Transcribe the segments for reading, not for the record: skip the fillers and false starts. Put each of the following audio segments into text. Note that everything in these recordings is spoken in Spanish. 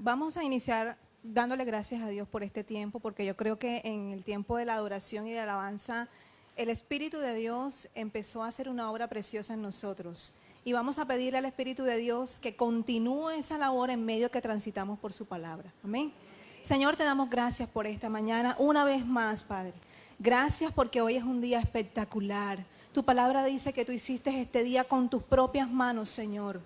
Vamos a iniciar dándole gracias a Dios por este tiempo, porque yo creo que en el tiempo de la adoración y de la alabanza, el Espíritu de Dios empezó a hacer una obra preciosa en nosotros. Y vamos a pedirle al Espíritu de Dios que continúe esa labor en medio que transitamos por su palabra. Amén. Señor, te damos gracias por esta mañana, una vez más, Padre. Gracias porque hoy es un día espectacular. Tu palabra dice que tú hiciste este día con tus propias manos, Señor.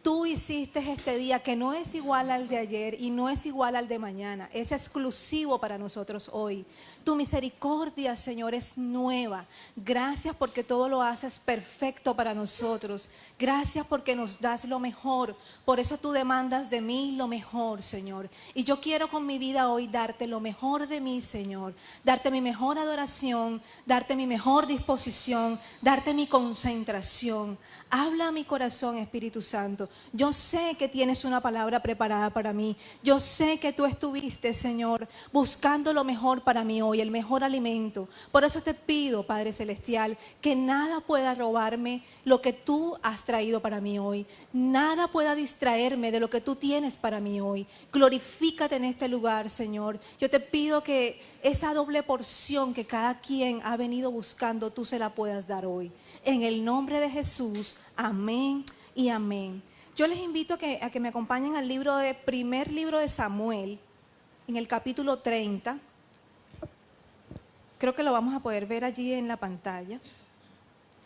Tú hiciste este día que no es igual al de ayer y no es igual al de mañana. Es exclusivo para nosotros hoy. Tu misericordia, Señor, es nueva. Gracias porque todo lo haces perfecto para nosotros. Gracias porque nos das lo mejor. Por eso tú demandas de mí lo mejor, Señor. Y yo quiero con mi vida hoy darte lo mejor de mí, Señor. Darte mi mejor adoración, darte mi mejor disposición, darte mi concentración. Habla a mi corazón, Espíritu Santo. Yo sé que tienes una palabra preparada para mí. Yo sé que tú estuviste, Señor, buscando lo mejor para mí hoy, el mejor alimento. Por eso te pido, Padre Celestial, que nada pueda robarme lo que tú has traído para mí hoy. Nada pueda distraerme de lo que tú tienes para mí hoy. Glorifícate en este lugar, Señor. Yo te pido que esa doble porción que cada quien ha venido buscando, tú se la puedas dar hoy. En el nombre de Jesús, amén y amén. Yo les invito a que me acompañen al primer libro de Samuel, en el capítulo 30. Creo que lo vamos a poder ver allí en la pantalla.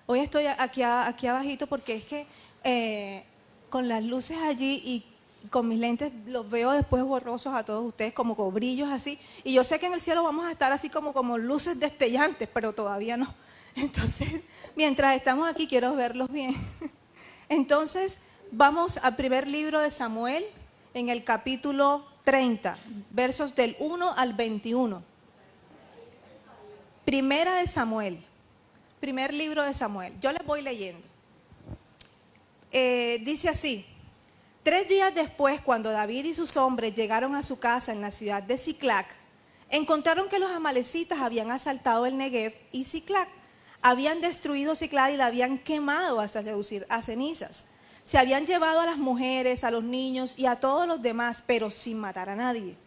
Hoy estoy aquí abajito porque es que con las luces allí y con mis lentes los veo después borrosos a todos ustedes, como con brillos así. Y yo sé que en el cielo vamos a estar así como luces destellantes, pero todavía no. Entonces, mientras estamos aquí, quiero verlos bien. Entonces, vamos al primer libro de Samuel, en el capítulo 30, versos del 1 al 21. Primera de Samuel, primer libro de Samuel. Yo les voy leyendo. Dice así: 3 días después, cuando David y sus hombres llegaron a su casa en la ciudad de Siclac, encontraron que los amalecitas habían asaltado el Negev y Siclac. Habían destruido Siclac y la habían quemado hasta reducir a cenizas. Se habían llevado a las mujeres, a los niños y a todos los demás, pero sin matar a nadie.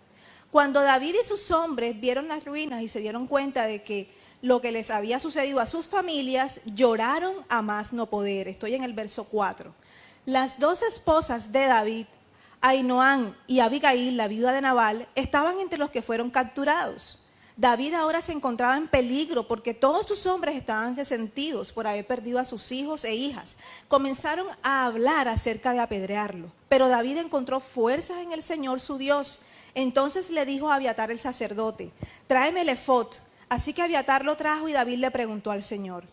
Cuando David y sus hombres vieron las ruinas y se dieron cuenta de que lo que les había sucedido a sus familias, lloraron a más no poder. Estoy en el verso 4. Las 2 esposas de David, Ahinoam y Abigail, la viuda de Nabal, estaban entre los que fueron capturados. David ahora se encontraba en peligro porque todos sus hombres estaban resentidos por haber perdido a sus hijos e hijas. Comenzaron a hablar acerca de apedrearlo, pero David encontró fuerzas en el Señor su Dios. Entonces le dijo a Abiatar el sacerdote: tráeme el efod. Así que Abiatar lo trajo y David le preguntó al Señor: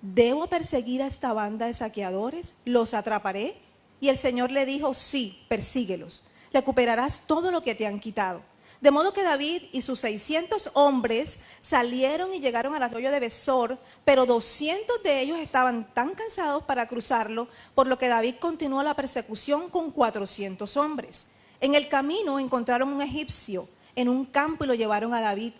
¿debo perseguir a esta banda de saqueadores? ¿Los atraparé? Y el Señor le dijo: sí, persíguelos. Recuperarás todo lo que te han quitado. De modo que David y sus 600 hombres salieron y llegaron al arroyo de Besor, pero 200 de ellos estaban tan cansados para cruzarlo, por lo que David continuó la persecución con 400 hombres. En el camino encontraron un egipcio en un campo y lo llevaron a David.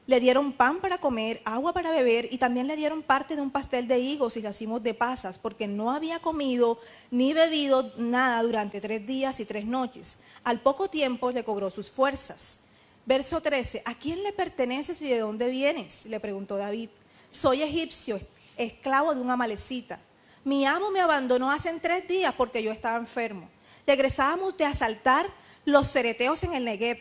Le dieron pan para comer, agua para beber y también le dieron parte de un pastel de higos y racimos de pasas, porque no había comido ni bebido nada durante 3 días y 3 noches. Al poco tiempo recobró sus fuerzas. Verso 13, ¿a quién le perteneces y de dónde vienes?, le preguntó David. Soy egipcio, esclavo de un amalecita. Mi amo me abandonó hace 3 días porque yo estaba enfermo. Regresábamos de asaltar los cereteos en el Negev,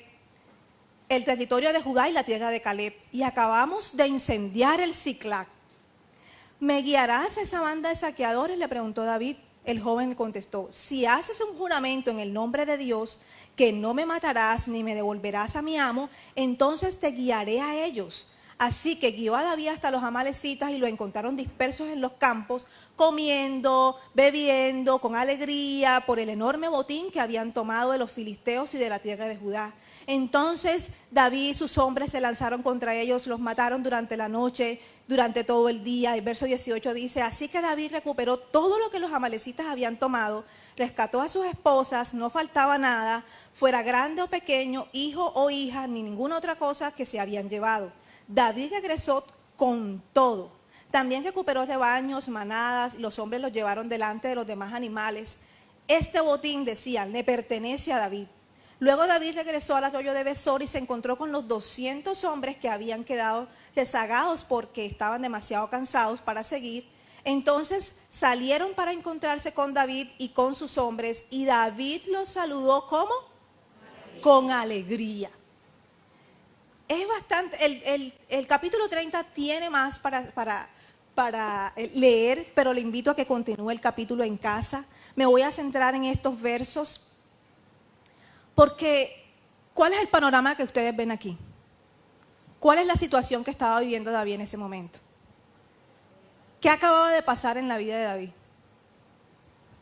el territorio de Judá y la tierra de Caleb, y acabamos de incendiar el Siclac. ¿Me guiarás a esa banda de saqueadores?, le preguntó David. El joven le contestó: si haces un juramento en el nombre de Dios, que no me matarás ni me devolverás a mi amo, entonces te guiaré a ellos. Así que guió a David hasta los amalecitas y lo encontraron dispersos en los campos, comiendo, bebiendo, con alegría, por el enorme botín que habían tomado de los filisteos y de la tierra de Judá. Entonces David y sus hombres se lanzaron contra ellos, los mataron durante la noche, durante todo el día. El verso 18 dice: así que David recuperó todo lo que los amalecitas habían tomado, rescató a sus esposas, no faltaba nada, fuera grande o pequeño, hijo o hija, ni ninguna otra cosa que se habían llevado. David regresó con todo. También recuperó rebaños, manadas, y los hombres los llevaron delante de los demás animales. Este botín, decían, le pertenece a David. Luego David regresó al arroyo de Besor y se encontró con los 200 hombres que habían quedado rezagados porque estaban demasiado cansados para seguir. Entonces salieron para encontrarse con David y con sus hombres, y David los saludó ¿cómo? Con alegría. Es bastante, el capítulo 30 tiene más para leer, pero le invito a que continúe el capítulo en casa. Me voy a centrar en estos versos, porque ¿cuál es el panorama que ustedes ven aquí? ¿Cuál es la situación que estaba viviendo David en ese momento? ¿Qué acababa de pasar en la vida de David?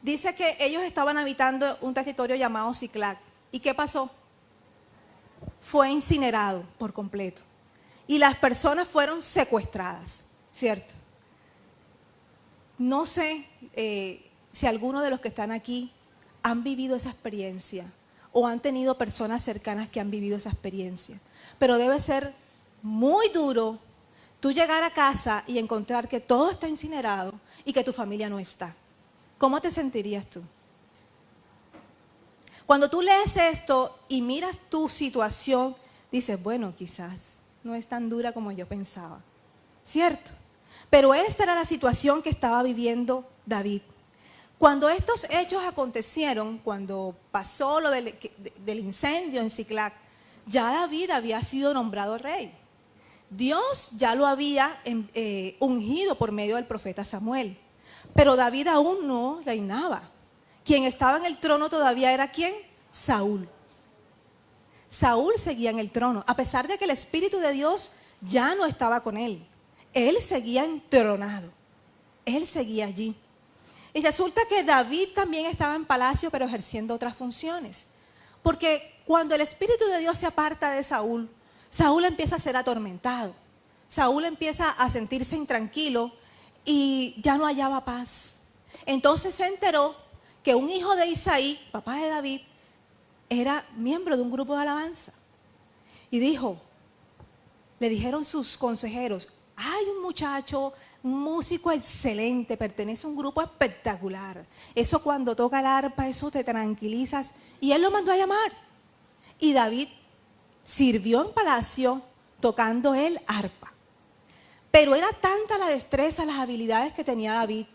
Dice que ellos estaban habitando un territorio llamado Siclac. ¿Y qué pasó? Fue incinerado por completo. Y las personas fueron secuestradas, ¿cierto? No sé si alguno de los que están aquí han vivido esa experiencia o han tenido personas cercanas que han vivido esa experiencia. Pero debe ser muy duro tú llegar a casa y encontrar que todo está incinerado y que tu familia no está. ¿Cómo te sentirías tú? Cuando tú lees esto y miras tu situación, dices, bueno, quizás no es tan dura como yo pensaba, ¿cierto? Pero esta era la situación que estaba viviendo David. Cuando estos hechos acontecieron, cuando pasó lo del incendio en Siclac, ya David había sido nombrado rey. Dios ya lo había ungido por medio del profeta Samuel, pero David aún no reinaba. Quien estaba en el trono todavía era ¿quién? Saúl. Saúl seguía en el trono, a pesar de que el Espíritu de Dios ya no estaba con él. Él seguía entronado, él seguía allí. Y resulta que David también estaba en palacio, pero ejerciendo otras funciones. Porque cuando el Espíritu de Dios se aparta de Saúl, Saúl empieza a ser atormentado. Saúl empieza a sentirse intranquilo y ya no hallaba paz. Entonces se enteró que un hijo de Isaí, papá de David, era miembro de un grupo de alabanza. Y dijo, le dijeron sus consejeros, hay un muchacho, un músico excelente, pertenece a un grupo espectacular. Eso cuando toca el arpa, eso te tranquilizas. Y él lo mandó a llamar. Y David sirvió en palacio tocando el arpa. Pero era tanta la destreza, las habilidades que tenía David,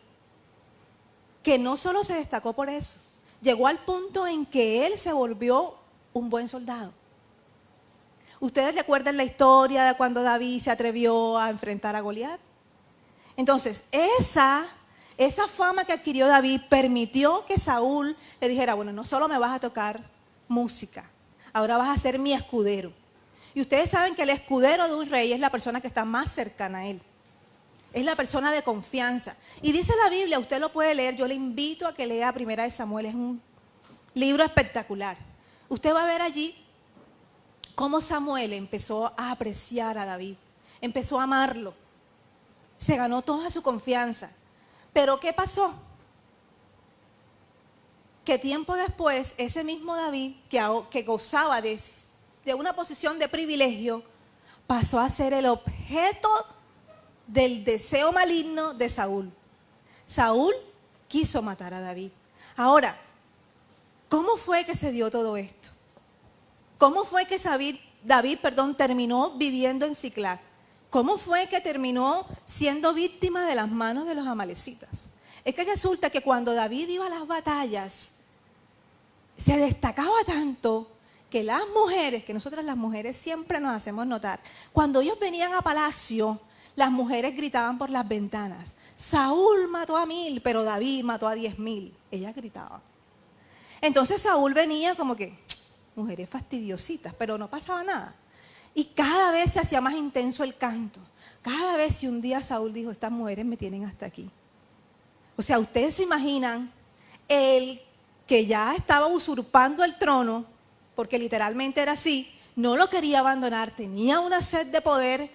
que no solo se destacó por eso, llegó al punto en que él se volvió un buen soldado. ¿Ustedes recuerdan la historia de cuando David se atrevió a enfrentar a Goliat? Entonces, esa fama que adquirió David permitió que Saúl le dijera, bueno, no solo me vas a tocar música, ahora vas a ser mi escudero. Y ustedes saben que el escudero de un rey es la persona que está más cercana a él. Es la persona de confianza. Y dice la Biblia, usted lo puede leer, yo le invito a que lea Primera de Samuel, es un libro espectacular. Usted va a ver allí cómo Samuel empezó a apreciar a David, empezó a amarlo, se ganó toda su confianza. Pero ¿qué pasó? Que tiempo después, ese mismo David que gozaba de una posición de privilegio, pasó a ser el objeto del deseo maligno de Saúl. Saúl quiso matar a David. Ahora, ¿cómo fue que se dio todo esto? ¿Cómo fue que David terminó viviendo en Siclac? ¿Cómo fue que terminó siendo víctima de las manos de los amalecitas? Es que resulta que cuando David iba a las batallas, se destacaba tanto que las mujeres, que nosotras las mujeres siempre nos hacemos notar, cuando ellos venían a palacio, las mujeres gritaban por las ventanas, Saúl mató a 1000, pero David mató a 10.000. Ellas gritaban. Entonces Saúl venía como que, mujeres fastidiositas, pero no pasaba nada. Y cada vez se hacía más intenso el canto. Cada vez, y un día Saúl dijo, estas mujeres me tienen hasta aquí. O sea, ustedes se imaginan el que ya estaba usurpando el trono, porque literalmente era así, no lo quería abandonar, tenía una sed de poder,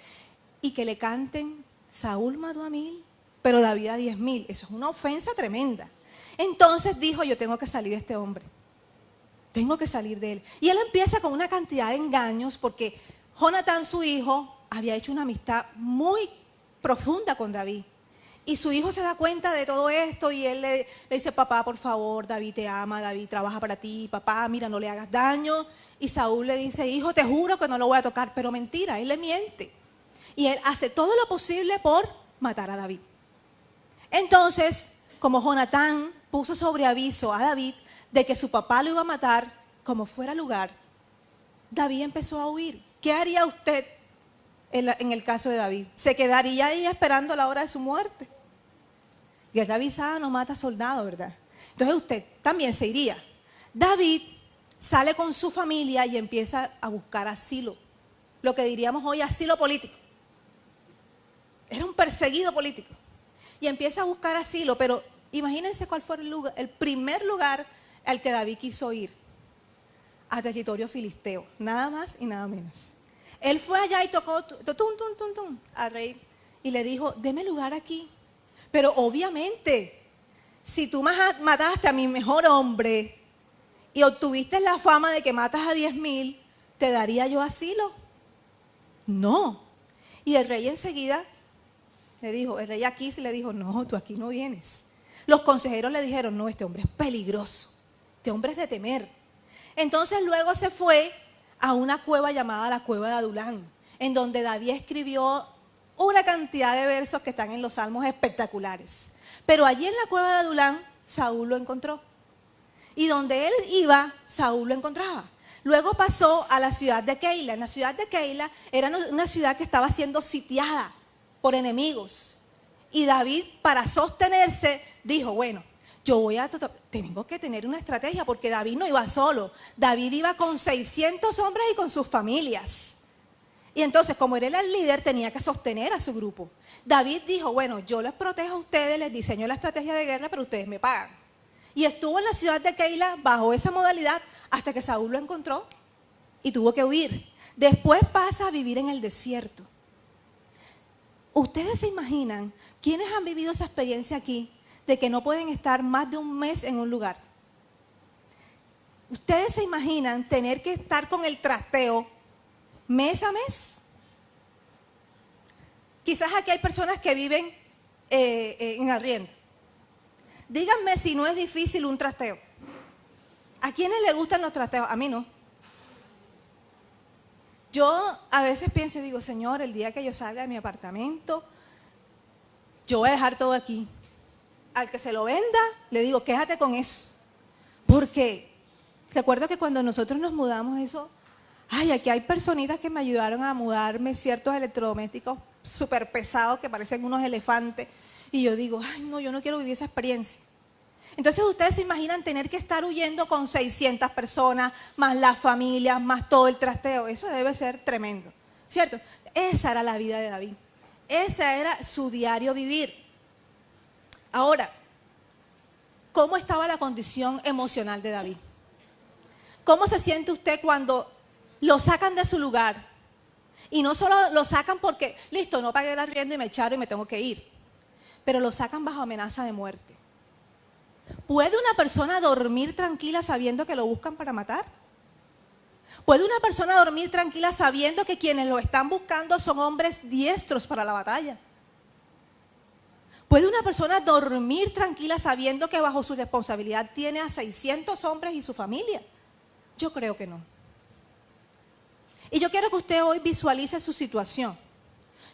y que le canten, Saúl mató a 1000, pero David a 10.000. Eso es una ofensa tremenda. Entonces dijo, yo tengo que salir de este hombre. Tengo que salir de él. Y él empieza con una cantidad de engaños, porque Jonatán, su hijo, había hecho una amistad muy profunda con David. Y su hijo se da cuenta de todo esto y él le dice, papá, por favor, David te ama, David trabaja para ti, papá, mira, no le hagas daño. Y Saúl le dice, hijo, te juro que no lo voy a tocar, pero mentira, él le miente. Y él hace todo lo posible por matar a David. Entonces, como Jonatán puso sobre aviso a David de que su papá lo iba a matar, como fuera lugar, David empezó a huir. ¿Qué haría usted en el caso de David? ¿Se quedaría ahí esperando la hora de su muerte? Guerra avisada no mata soldado, ¿verdad? Entonces usted también se iría. David sale con su familia y empieza a buscar asilo. Lo que diríamos hoy asilo político. Era un perseguido político. Y empieza a buscar asilo, pero imagínense cuál fue el primer lugar al que David quiso ir. A territorio filisteo, nada más y nada menos. Él fue allá y tocó al rey y le dijo, deme lugar aquí. Pero obviamente, si tú mataste a mi mejor hombre y obtuviste la fama de que matas a 10,000, ¿te daría yo asilo? No. Y el rey enseguida le dijo, el rey Aquís le dijo, no, tú aquí no vienes. Los consejeros le dijeron, no, este hombre es peligroso, este hombre es de temer. Entonces luego se fue a una cueva llamada la cueva de Adulán, en donde David escribió una cantidad de versos que están en los salmos espectaculares. Pero allí en la cueva de Adulán, Saúl lo encontró. Y donde él iba, Saúl lo encontraba. Luego pasó a la ciudad de Keila. En la ciudad de Keila era una ciudad que estaba siendo sitiada por enemigos. Y David, para sostenerse, dijo, bueno, tengo que tener una estrategia, porque David no iba solo. David iba con 600 hombres y con sus familias. Y entonces, como él era el líder, tenía que sostener a su grupo. David dijo, bueno, yo les protejo a ustedes, les diseño la estrategia de guerra, pero ustedes me pagan. Y estuvo en la ciudad de Keila bajo esa modalidad hasta que Saúl lo encontró y tuvo que huir. Después pasa a vivir en el desierto. ¿Ustedes se imaginan quiénes han vivido esa experiencia aquí de que no pueden estar más de un mes en un lugar? ¿Ustedes se imaginan tener que estar con el trasteo mes a mes? Quizás aquí hay personas que viven en arriendo. Díganme si no es difícil un trasteo. ¿A quiénes les gustan los trasteos? A mí no. Yo a veces pienso y digo, Señor, el día que yo salga de mi apartamento, yo voy a dejar todo aquí. Al que se lo venda, le digo, quéjate con eso. Porque, recuerdo que cuando nosotros nos mudamos eso, aquí hay personitas que me ayudaron a mudarme ciertos electrodomésticos súper pesados que parecen unos elefantes. Y yo digo, no, yo no quiero vivir esa experiencia. Entonces ustedes se imaginan tener que estar huyendo con 600 personas, más las familias, más todo el trasteo. Eso debe ser tremendo, ¿cierto? Esa era la vida de David. Ese era su diario vivir. Ahora, ¿cómo estaba la condición emocional de David? ¿Cómo se siente usted cuando lo sacan de su lugar? Y no solo lo sacan porque, listo, no pagué el arriendo y me echaron y me tengo que ir. Pero lo sacan bajo amenaza de muerte. ¿Puede una persona dormir tranquila sabiendo que lo buscan para matar? ¿Puede una persona dormir tranquila sabiendo que quienes lo están buscando son hombres diestros para la batalla? ¿Puede una persona dormir tranquila sabiendo que bajo su responsabilidad tiene a 600 hombres y su familia? Yo creo que no. Y yo quiero que usted hoy visualice su situación.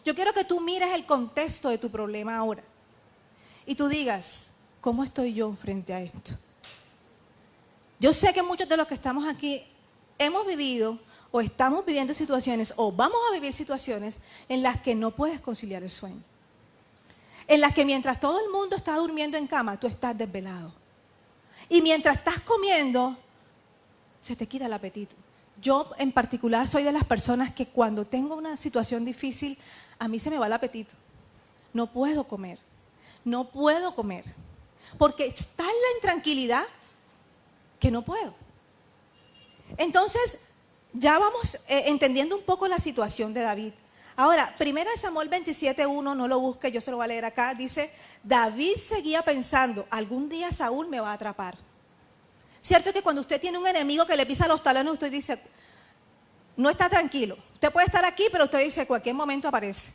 Yo quiero que tú mires el contexto de tu problema ahora. Y tú digas, ¿cómo estoy yo frente a esto? Yo sé que muchos de los que estamos aquí hemos vivido o estamos viviendo situaciones o vamos a vivir situaciones en las que no puedes conciliar el sueño. En las que mientras todo el mundo está durmiendo en cama, tú estás desvelado. Y mientras estás comiendo, se te quita el apetito. Yo en particular soy de las personas que cuando tengo una situación difícil, a mí se me va el apetito. No puedo comer. No puedo comer. Porque está en la intranquilidad que no puedo. Entonces, ya vamos entendiendo un poco la situación de David. Ahora, 1 Samuel 27:1, no lo busque, yo se lo voy a leer acá, dice, David seguía pensando, algún día Saúl me va a atrapar. Cierto que cuando usted tiene un enemigo que le pisa los talones, usted dice, no está tranquilo. Usted puede estar aquí, pero usted dice, cualquier momento aparece.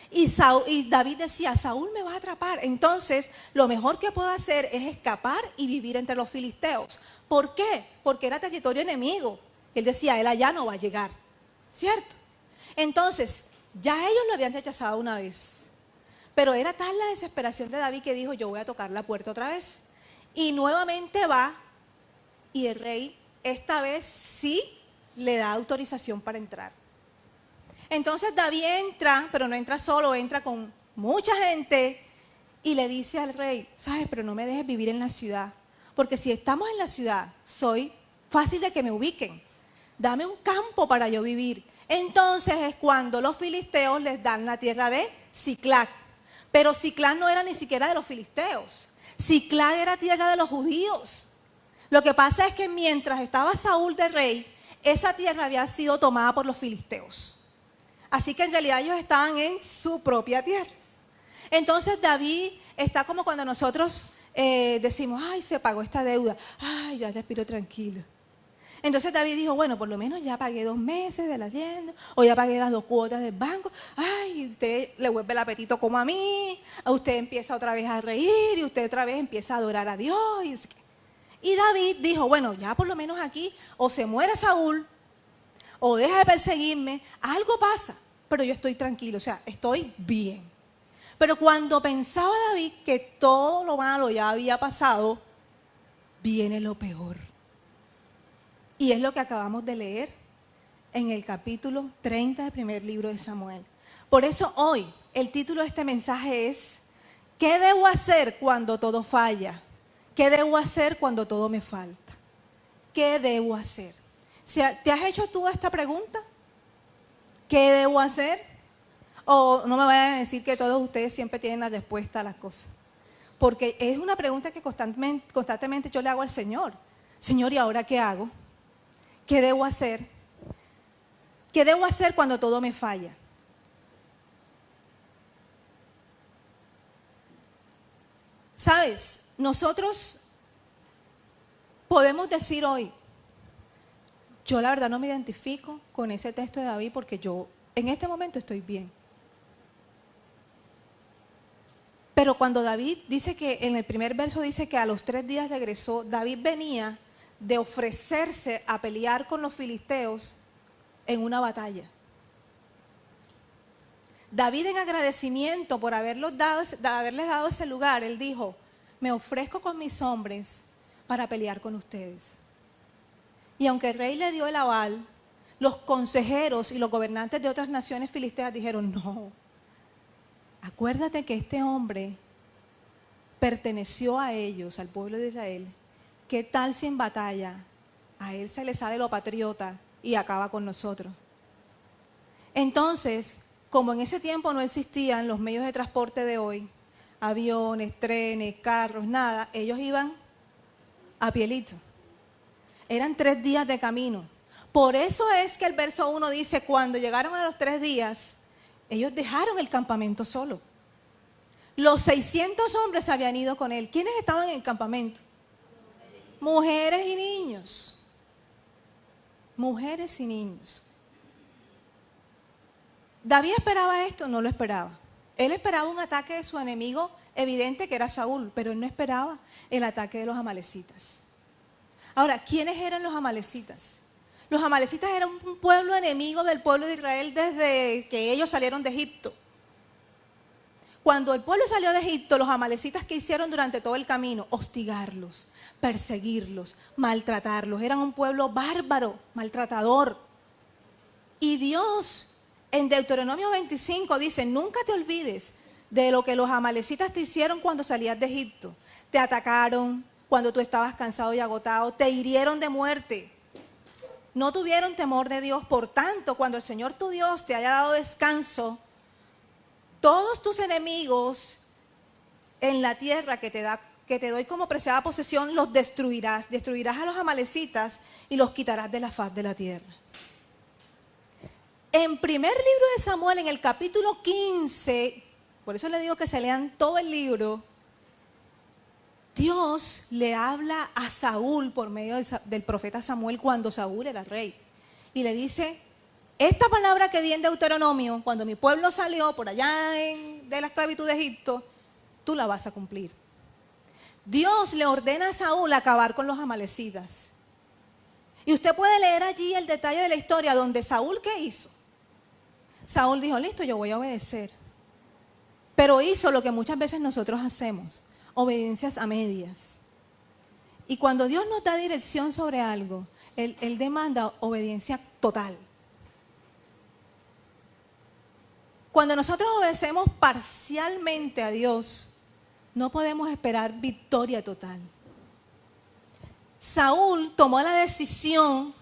Y David decía, Saúl me va a atrapar. Entonces, lo mejor que puedo hacer es escapar y vivir entre los filisteos. ¿Por qué? Porque era territorio enemigo. Él decía, él allá no va a llegar. ¿Cierto? Entonces, ya ellos lo habían rechazado una vez. Pero era tal la desesperación de David que dijo, yo voy a tocar la puerta otra vez. Y nuevamente va, y el rey esta vez sí le da autorización para entrar. Entonces David entra, pero no entra solo, entra con mucha gente y le dice al rey, ¿sabes? Pero no me dejes vivir en la ciudad, porque si estamos en la ciudad, soy fácil de que me ubiquen. Dame un campo para yo vivir. Entonces es cuando los filisteos les dan la tierra de Siclac. Pero Siclac no era ni siquiera de los filisteos. Siclac era tierra de los judíos. Lo que pasa es que mientras estaba Saúl de rey, esa tierra había sido tomada por los filisteos. Así que en realidad ellos estaban en su propia tierra. Entonces David está como cuando nosotros decimos, ay, se pagó esta deuda, ay, ya respiro tranquilo. Entonces David dijo, bueno, por lo menos ya pagué 2 meses del arriendo, o ya pagué las 2 cuotas del banco, ay, usted le vuelve el apetito como a mí, a usted empieza otra vez a reír y usted otra vez empieza a adorar a Dios. Y David dijo, bueno, ya por lo menos aquí o se muere Saúl, o deja de perseguirme, algo pasa, pero yo estoy tranquilo, o sea, estoy bien. Pero cuando pensaba David que todo lo malo ya había pasado, viene lo peor. Y es lo que acabamos de leer en el capítulo 30 del primer libro de Samuel. Por eso hoy el título de este mensaje es, ¿qué debo hacer cuando todo falla? ¿Qué debo hacer cuando todo me falta? ¿Qué debo hacer? ¿Te has hecho tú esta pregunta? ¿Qué debo hacer? O no me vayan a decir que todos ustedes siempre tienen la respuesta a las cosas. Porque es una pregunta que constantemente yo le hago al Señor. Señor, ¿y ahora qué hago? ¿Qué debo hacer? ¿Qué debo hacer cuando todo me falla? ¿Sabes? Nosotros podemos decir hoy, yo la verdad no me identifico con ese texto de David porque yo en este momento estoy bien. Pero cuando David dice que en el primer verso dice que a los 3 días regresó, David venía de ofrecerse a pelear con los filisteos en una batalla. David en agradecimiento por haberles dado ese lugar, él dijo, me ofrezco con mis hombres para pelear con ustedes. Y aunque el rey le dio el aval, los consejeros y los gobernantes de otras naciones filisteas dijeron, no, acuérdate que este hombre perteneció a ellos, al pueblo de Israel. ¿Qué tal si en batalla a él se le sale lo patriota y acaba con nosotros? Entonces, como en ese tiempo no existían los medios de transporte de hoy, aviones, trenes, carros, nada, ellos iban a pielito. Eran 3 días de camino. Por eso es que el verso 1 dice, cuando llegaron a los 3 días, ellos dejaron el campamento solo. Los 600 hombres habían ido con él. ¿Quiénes estaban en el campamento? Mujeres y niños. Mujeres y niños. ¿David esperaba esto? No lo esperaba. Él esperaba un ataque de su enemigo evidente que era Saúl, pero él no esperaba el ataque de los amalecitas. Ahora, ¿quiénes eran los amalecitas? Los amalecitas eran un pueblo enemigo del pueblo de Israel desde que ellos salieron de Egipto. Cuando el pueblo salió de Egipto, los amalecitas, ¿qué hicieron durante todo el camino? Hostigarlos, perseguirlos, maltratarlos. Eran un pueblo bárbaro, maltratador. Y Dios en Deuteronomio 25 dice, nunca te olvides de lo que los amalecitas te hicieron cuando salías de Egipto. Te atacaron cuando tú estabas cansado y agotado, te hirieron de muerte. No tuvieron temor de Dios, por tanto, cuando el Señor tu Dios te haya dado descanso, todos tus enemigos en la tierra que te doy como preciada posesión, los destruirás. Destruirás a los amalecitas y los quitarás de la faz de la tierra. En primer libro de Samuel, en el capítulo 15, por eso le digo que se lean todo el libro, Dios le habla a Saúl por medio del profeta Samuel cuando Saúl era rey. Y le dice, esta palabra que di en Deuteronomio, cuando mi pueblo salió por allá de la esclavitud de Egipto, tú la vas a cumplir. Dios le ordena a Saúl acabar con los amalecitas. Y usted puede leer allí el detalle de la historia donde Saúl, ¿qué hizo? Saúl dijo, listo, yo voy a obedecer. Pero hizo lo que muchas veces nosotros hacemos, obediencias a medias. Y cuando Dios nos da dirección sobre algo, Él demanda obediencia total. Cuando nosotros obedecemos parcialmente a Dios, no podemos esperar victoria total. Saúl tomó la decisión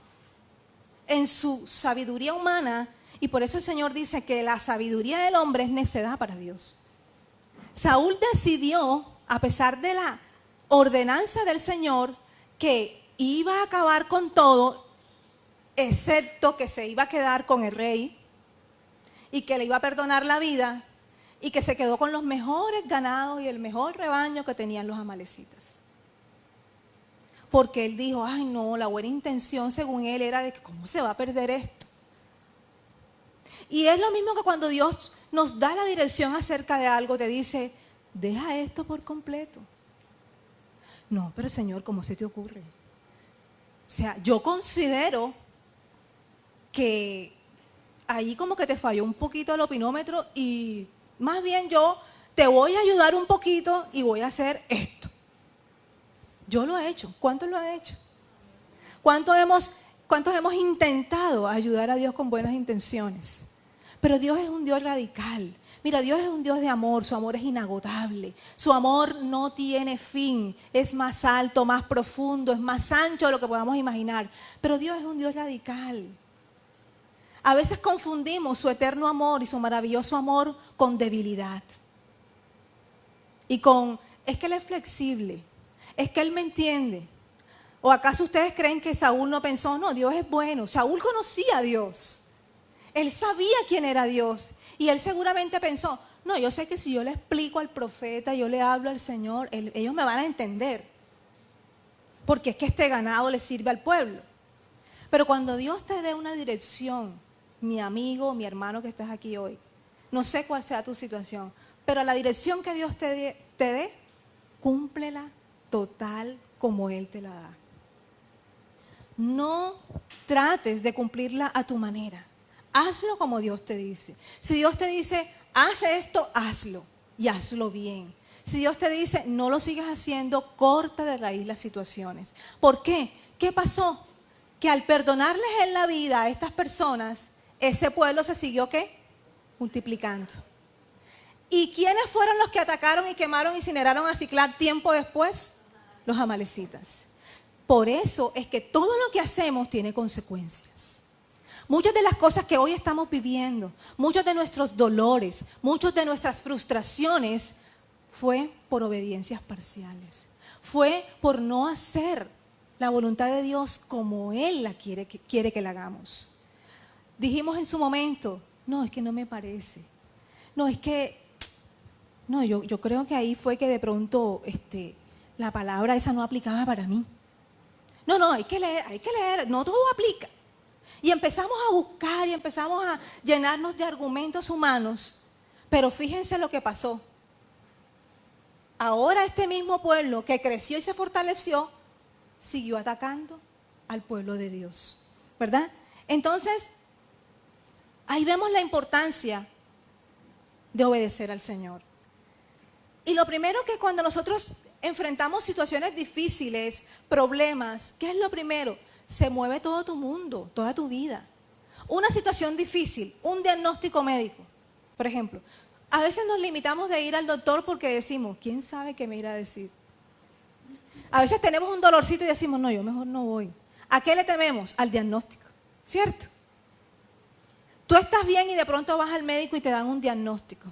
en su sabiduría humana y por eso el Señor dice que la sabiduría del hombre es necedad para Dios. Saúl decidió, a pesar de la ordenanza del Señor, que iba a acabar con todo, excepto que se iba a quedar con el rey y que le iba a perdonar la vida y que se quedó con los mejores ganados y el mejor rebaño que tenían los amalecitas. Porque él dijo, ay no, la buena intención según él era de que cómo se va a perder esto. Y es lo mismo que cuando Dios nos da la dirección acerca de algo, te dice, deja esto por completo. No, pero Señor, ¿cómo se te ocurre? O sea, yo considero que ahí como que te falló un poquito el opinómetro y más bien yo te voy a ayudar un poquito y voy a hacer esto. Yo lo he hecho. ¿Cuántos lo han hecho? ¿Cuántos hemos intentado ayudar a Dios con buenas intenciones? Pero Dios es un Dios radical. Mira, Dios es un Dios de amor, su amor es inagotable. Su amor no tiene fin, es más alto, más profundo, es más ancho de lo que podamos imaginar. Pero Dios es un Dios radical. A veces confundimos su eterno amor y su maravilloso amor con debilidad. Y es que Él es flexible, es que Él me entiende. ¿O acaso ustedes creen que Saúl no pensó, no, Dios es bueno? Saúl conocía a Dios. Él sabía quién era Dios. Y él seguramente pensó, no, yo sé que si yo le explico al profeta, yo le hablo al Señor, ellos me van a entender. Porque es que este ganado le sirve al pueblo. Pero cuando Dios te dé una dirección, mi amigo, mi hermano que estás aquí hoy, no sé cuál sea tu situación, pero la dirección que Dios te dé, cúmplela total como Él te la da. No trates de cumplirla a tu manera. Hazlo como Dios te dice. Si Dios te dice, haz esto, hazlo y hazlo bien. Si Dios te dice, no lo sigas haciendo, corta de raíz las situaciones. ¿Por qué? ¿Qué pasó? Que al perdonarles en la vida a estas personas, ese pueblo se siguió, ¿qué? Multiplicando. ¿Y quiénes fueron los que atacaron y quemaron, incineraron a Siclag tiempo después? Los amalecitas. Por eso es que todo lo que hacemos tiene consecuencias. Muchas de las cosas que hoy estamos viviendo, muchos de nuestros dolores, muchas de nuestras frustraciones, fue por obediencias parciales. Fue por no hacer la voluntad de Dios como Él la quiere que la hagamos. Dijimos en su momento, no, es que no me parece. No, es que, no, yo creo que ahí fue que de pronto la palabra esa no aplicaba para mí. No, hay que leer, no todo aplica. Y empezamos a buscar y empezamos a llenarnos de argumentos humanos. Pero fíjense lo que pasó. Ahora este mismo pueblo que creció y se fortaleció, siguió atacando al pueblo de Dios. ¿Verdad? Entonces, ahí vemos la importancia de obedecer al Señor. Y lo primero que cuando nosotros enfrentamos situaciones difíciles, problemas, ¿qué es lo primero? Se mueve todo tu mundo, toda tu vida. Una situación difícil, un diagnóstico médico, por ejemplo. A veces nos limitamos de ir al doctor porque decimos, ¿quién sabe qué me irá a decir? A veces tenemos un dolorcito y decimos, no, yo mejor no voy. ¿A qué le tememos? Al diagnóstico, ¿cierto? Tú estás bien y de pronto vas al médico y te dan un diagnóstico.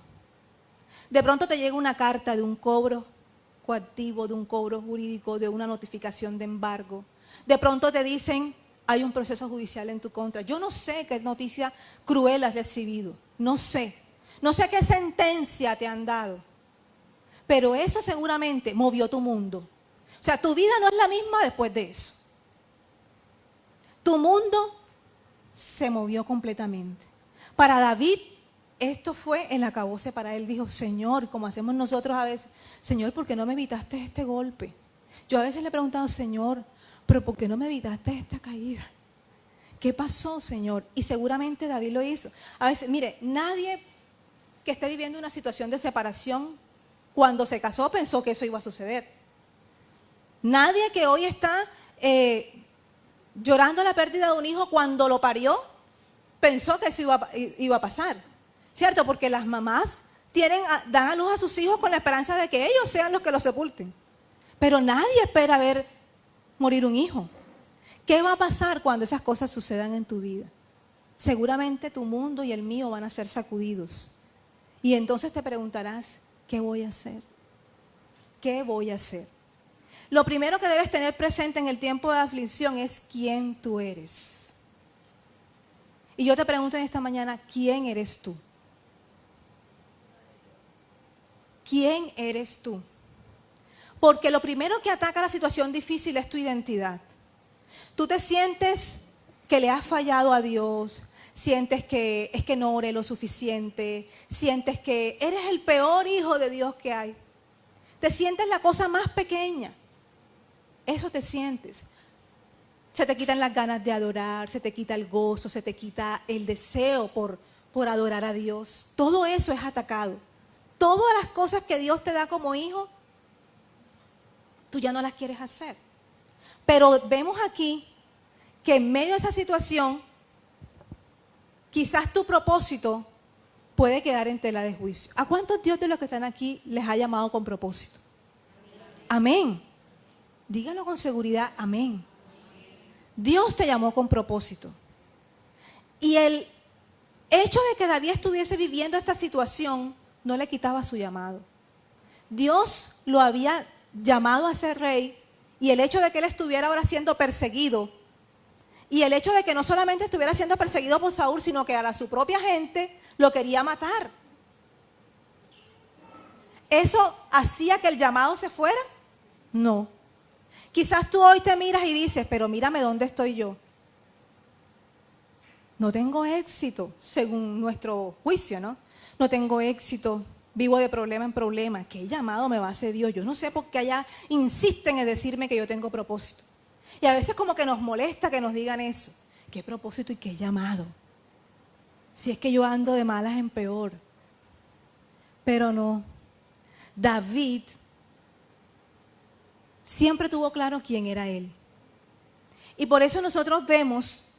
De pronto te llega una carta de un cobro coactivo, de un cobro jurídico, de una notificación de embargo. De pronto te dicen, hay un proceso judicial en tu contra. Yo no sé qué noticia cruel has recibido. No sé. No sé qué sentencia te han dado. Pero eso seguramente movió tu mundo. O sea, tu vida no es la misma después de eso. Tu mundo se movió completamente. Para David, esto fue el acabose para él. Dijo, Señor, como hacemos nosotros a veces, Señor, ¿por qué no me evitaste este golpe? Yo a veces le he preguntado, Señor, ¿pero por qué no me evitaste esta caída? ¿Qué pasó, Señor? Y seguramente David lo hizo. A veces, mire, nadie que esté viviendo una situación de separación, cuando se casó pensó que eso iba a suceder. Nadie que hoy está llorando la pérdida de un hijo cuando lo parió, pensó que eso iba a pasar. ¿Cierto? Porque las mamás dan a luz a sus hijos con la esperanza de que ellos sean los que los sepulten. Pero nadie espera ver morir un hijo. ¿Qué va a pasar cuando esas cosas sucedan en tu vida? Seguramente tu mundo y el mío van a ser sacudidos. Y entonces te preguntarás, ¿qué voy a hacer? ¿Qué voy a hacer? Lo primero que debes tener presente en el tiempo de aflicción es quién tú eres. Y yo te pregunto en esta mañana, ¿quién eres tú? ¿Quién eres tú? Porque lo primero que ataca la situación difícil es tu identidad. Tú te sientes que le has fallado a Dios, sientes que es que no oré lo suficiente, sientes que eres el peor hijo de Dios que hay. Te sientes la cosa más pequeña. Eso te sientes. Se te quitan las ganas de adorar, se te quita el gozo, se te quita el deseo por adorar a Dios. Todo eso es atacado. Todas las cosas que Dios te da como hijo, tú ya no las quieres hacer. Pero vemos aquí que en medio de esa situación, quizás tu propósito puede quedar en tela de juicio. ¿A cuántos Dios de los que están aquí les ha llamado con propósito? Amén. Dígalo con seguridad, amén. Dios te llamó con propósito. Y el hecho de que David estuviese viviendo esta situación no le quitaba su llamado. Dios lo había llamado a ser rey, y el hecho de que él estuviera ahora siendo perseguido, y el hecho de que no solamente estuviera siendo perseguido por Saúl, sino que a su propia gente lo quería matar. ¿Eso hacía que el llamado se fuera? No. Quizás tú hoy te miras y dices, pero mírame dónde estoy yo. No tengo éxito, según nuestro juicio, ¿no? No tengo éxito, vivo de problema en problema. ¿Qué llamado me va a hacer Dios? Yo no sé por qué allá insisten en decirme que yo tengo propósito. Y a veces como que nos molesta que nos digan eso. ¿Qué propósito y qué llamado? Si es que yo ando de malas en peor. Pero no. David siempre tuvo claro quién era él. Y por eso nosotros vemos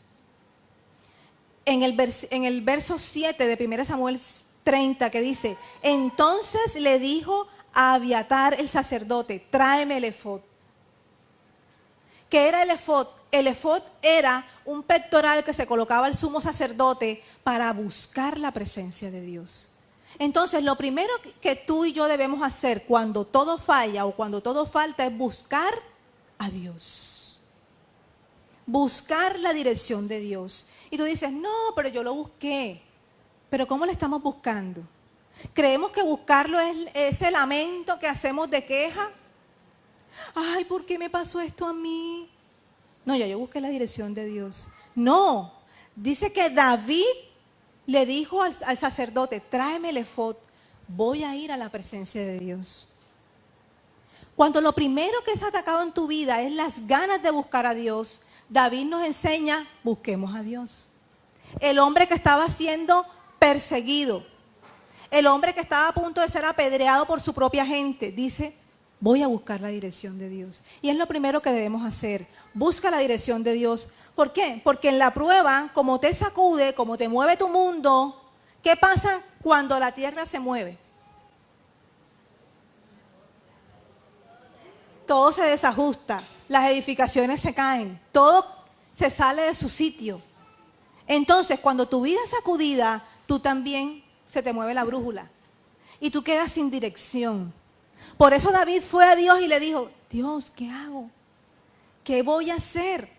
en el verso 7 de 1 Samuel 30 que dice, entonces le dijo a Abiatar el sacerdote, tráeme el efod. ¿Qué era el efod? El efod era un pectoral que se colocaba el sumo sacerdote para buscar la presencia de Dios. Entonces, lo primero que tú y yo debemos hacer cuando todo falla o cuando todo falta es buscar a Dios. Buscar la dirección de Dios. Y tú dices, no, pero yo lo busqué. Pero ¿cómo le estamos buscando? ¿Creemos que buscarlo es ese lamento que hacemos de queja? Ay, ¿por qué me pasó esto a mí? No, yo busqué la dirección de Dios. No, dice que David le dijo al sacerdote, tráeme el efod, voy a ir a la presencia de Dios. Cuando lo primero que es atacado en tu vida es las ganas de buscar a Dios, David nos enseña, busquemos a Dios. El hombre que estaba siendo perseguido, el hombre que estaba a punto de ser apedreado por su propia gente, dice, voy a buscar la dirección de Dios. Y es lo primero que debemos hacer, busca la dirección de Dios. ¿Por qué? Porque en la prueba, como te sacude, como te mueve tu mundo, ¿qué pasa cuando la tierra se mueve? Todo se desajusta, las edificaciones se caen, todo se sale de su sitio. Entonces, cuando tu vida es sacudida, tú también se te mueve la brújula y tú quedas sin dirección. Por eso David fue a Dios y le dijo, Dios, ¿qué hago? ¿Qué voy a hacer?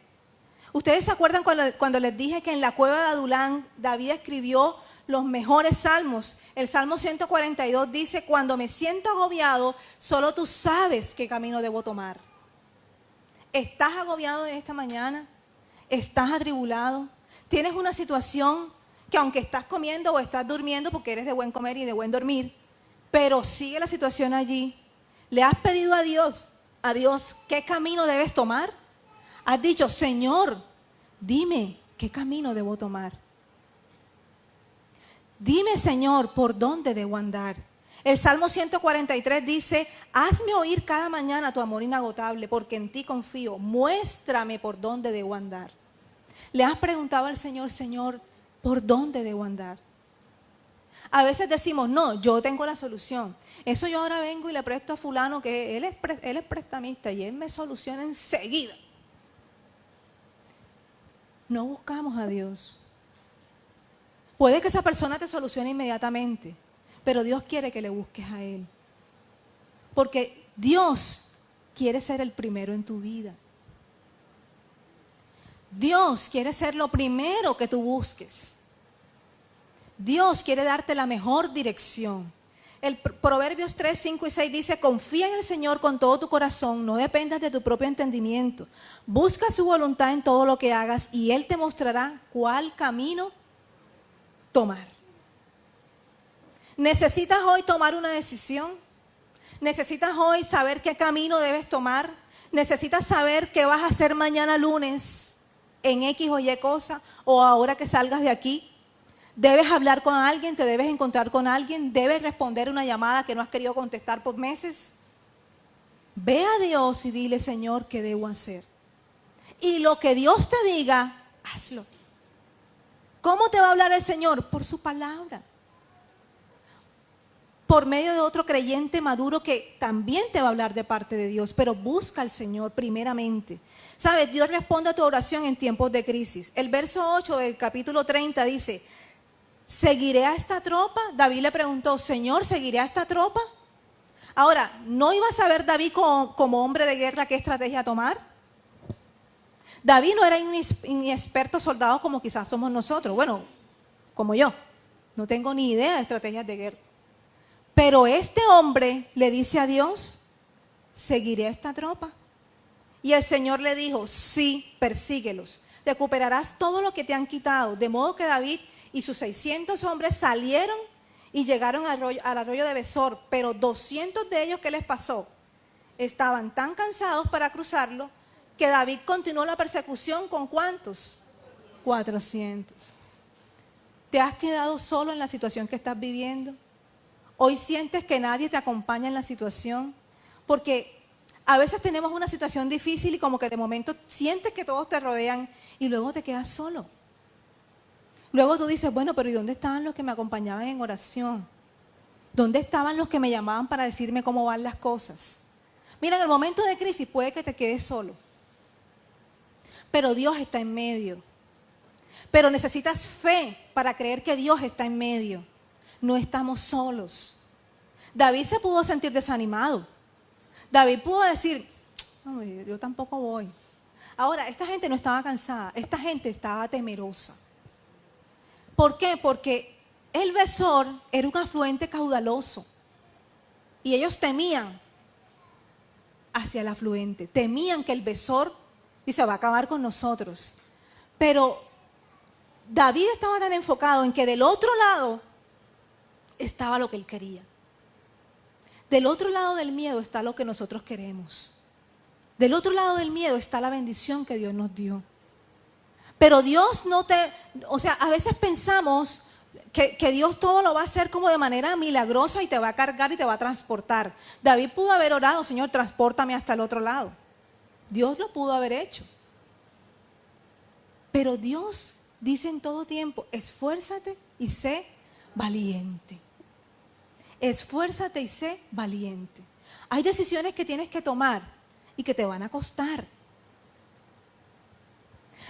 ¿Ustedes se acuerdan cuando les dije que en la cueva de Adulán David escribió los mejores salmos? El Salmo 142 dice, cuando me siento agobiado, solo tú sabes qué camino debo tomar. ¿Estás agobiado en esta mañana? ¿Estás atribulado? Tienes una situación que aunque estás comiendo o estás durmiendo porque eres de buen comer y de buen dormir, pero sigue la situación allí. ¿Le has pedido a Dios, qué camino debes tomar? Has dicho, Señor, dime qué camino debo tomar. Dime, Señor, por dónde debo andar. El Salmo 143 dice, hazme oír cada mañana tu amor inagotable, porque en ti confío. Muéstrame por dónde debo andar. ¿Le has preguntado al Señor, Señor, por dónde debo andar? A veces decimos, no, yo tengo la solución. Eso yo ahora vengo y le presto a fulano que él es prestamista y él me soluciona enseguida. No buscamos a Dios. Puede que esa persona te solucione inmediatamente, pero Dios quiere que le busques a Él. Porque Dios quiere ser el primero en tu vida. Dios quiere ser lo primero que tú busques. Dios quiere darte la mejor dirección. El Proverbios 3, 5 y 6 dice, confía en el Señor con todo tu corazón, no dependas de tu propio entendimiento. Busca su voluntad en todo lo que hagas y Él te mostrará cuál camino tomar. ¿Necesitas hoy tomar una decisión? ¿Necesitas hoy saber qué camino debes tomar? ¿Necesitas saber qué vas a hacer mañana lunes en X o Y cosa o ahora que salgas de aquí? ¿Debes hablar con alguien? ¿Te debes encontrar con alguien? ¿Debes responder una llamada que no has querido contestar por meses? Ve a Dios y dile, Señor, ¿qué debo hacer? Y lo que Dios te diga, hazlo. ¿Cómo te va a hablar el Señor? Por su palabra. Por medio de otro creyente maduro que también te va a hablar de parte de Dios, pero busca al Señor primeramente. ¿Sabes? Dios responde a tu oración en tiempos de crisis. El verso 8 del capítulo 30 dice, ¿seguiré a esta tropa? David le preguntó, Señor, ¿seguiré a esta tropa? Ahora, ¿no iba a saber David como hombre de guerra qué estrategia tomar? David no era un inexperto soldado como quizás somos nosotros. Bueno, como yo. No tengo ni idea de estrategias de guerra. Pero este hombre le dice a Dios, ¿seguiré a esta tropa? Y el Señor le dijo, sí, persíguelos. Recuperarás todo lo que te han quitado. De modo que David y sus 600 hombres salieron y llegaron al arroyo de Besor, pero 200 de ellos, ¿qué les pasó? Estaban tan cansados para cruzarlo que David continuó la persecución con ¿cuántos? 400. ¿Te has quedado solo en la situación que estás viviendo? Hoy sientes que nadie te acompaña en la situación, porque a veces tenemos una situación difícil y como que de momento sientes que todos te rodean y luego te quedas solo. Luego tú dices, bueno, pero ¿y dónde estaban los que me acompañaban en oración? ¿Dónde estaban los que me llamaban para decirme cómo van las cosas? Mira, en el momento de crisis puede que te quedes solo, pero Dios está en medio. Pero necesitas fe para creer que Dios está en medio. No estamos solos. David se pudo sentir desanimado. David pudo decir, no, yo tampoco voy. Ahora, esta gente no estaba cansada, esta gente estaba temerosa. ¿Por qué? Porque el Besor era un afluente caudaloso y ellos temían hacia el afluente, temían que el Besor dice, va a acabar con nosotros. Pero David estaba tan enfocado en que del otro lado estaba lo que él quería. Del otro lado del miedo está lo que nosotros queremos. Del otro lado del miedo está la bendición que Dios nos dio. Pero Dios no te, o sea, a veces pensamos que Dios todo lo va a hacer como de manera milagrosa y te va a cargar y te va a transportar. David pudo haber orado, Señor, transpórtame hasta el otro lado. Dios lo pudo haber hecho. Pero Dios dice en todo tiempo, esfuérzate y sé valiente. Esfuérzate y sé valiente. Hay decisiones que tienes que tomar y que te van a costar.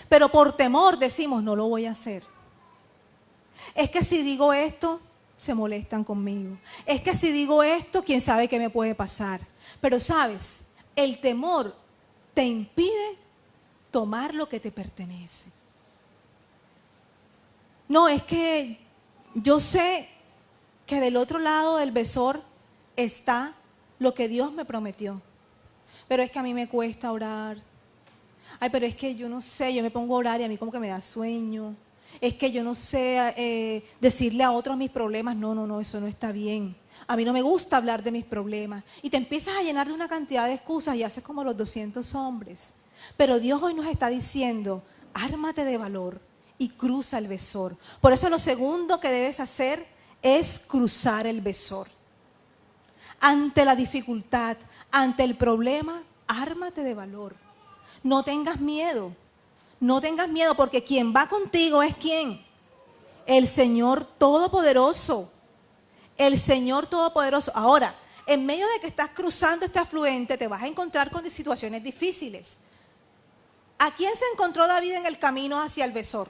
Pero por temor decimos, no lo voy a hacer. Es que si digo esto, se molestan conmigo. Es que si digo esto, quién sabe qué me puede pasar. Pero sabes, el temor te impide tomar lo que te pertenece. No, es que yo sé que del otro lado del Besor está lo que Dios me prometió. Pero es que a mí me cuesta orar. Ay, pero es que yo no sé, yo me pongo a orar y a mí como que me da sueño. es que yo no sé decirle a otros mis problemas. No, eso no está bien. A mí no me gusta hablar de mis problemas. Y te empiezas a llenar de una cantidad de excusas y haces como los 200 hombres. Pero Dios hoy nos está diciendo, ármate de valor y cruza el Besor. Por eso lo segundo que debes hacer es cruzar el Besor. Ante la dificultad, ante el problema, ármate de valor. No tengas miedo. No tengas miedo, porque quien va contigo es ¿quién? El Señor Todopoderoso. El Señor Todopoderoso. Ahora, en medio de que estás cruzando este afluente, te vas a encontrar con situaciones difíciles. ¿A quién se encontró David en el camino hacia el Besor?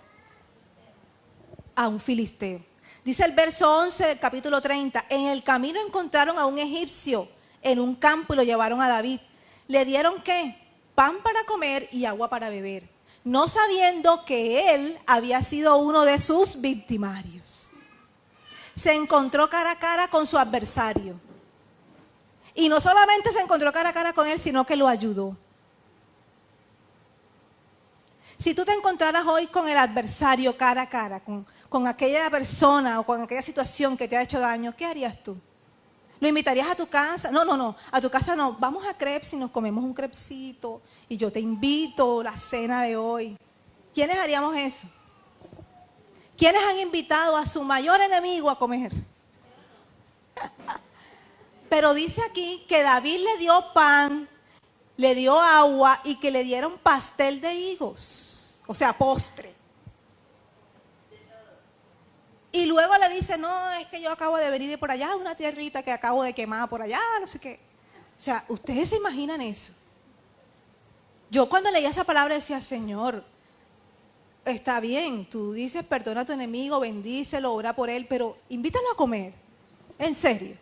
A un filisteo. Dice el verso 11 del capítulo 30, en el camino encontraron a un egipcio en un campo y lo llevaron a David. ¿Le dieron qué? Pan para comer y agua para beber, no sabiendo que él había sido uno de sus victimarios. Se encontró cara a cara con su adversario. Y no solamente se encontró cara a cara con él, sino que lo ayudó. Si tú te encontraras hoy con el adversario cara a cara, con aquella persona o con aquella situación que te ha hecho daño, ¿qué harías tú? ¿Lo invitarías a tu casa? No, a tu casa no. Vamos a crepes y nos comemos un crepsito y yo te invito a la cena de hoy. ¿Quiénes haríamos eso? ¿Quiénes han invitado a su mayor enemigo a comer? Pero dice aquí que David le dio pan, le dio agua y que le dieron pastel de higos, o sea, postre. Y luego le dice, no, es que yo acabo de venir de por allá, una tierrita que acabo de quemar por allá, no sé qué. O sea, ¿ustedes se imaginan eso? Yo cuando leía esa palabra decía, Señor, está bien, tú dices, perdona a tu enemigo, bendícelo, ora por él, pero invítalo a comer, en serio.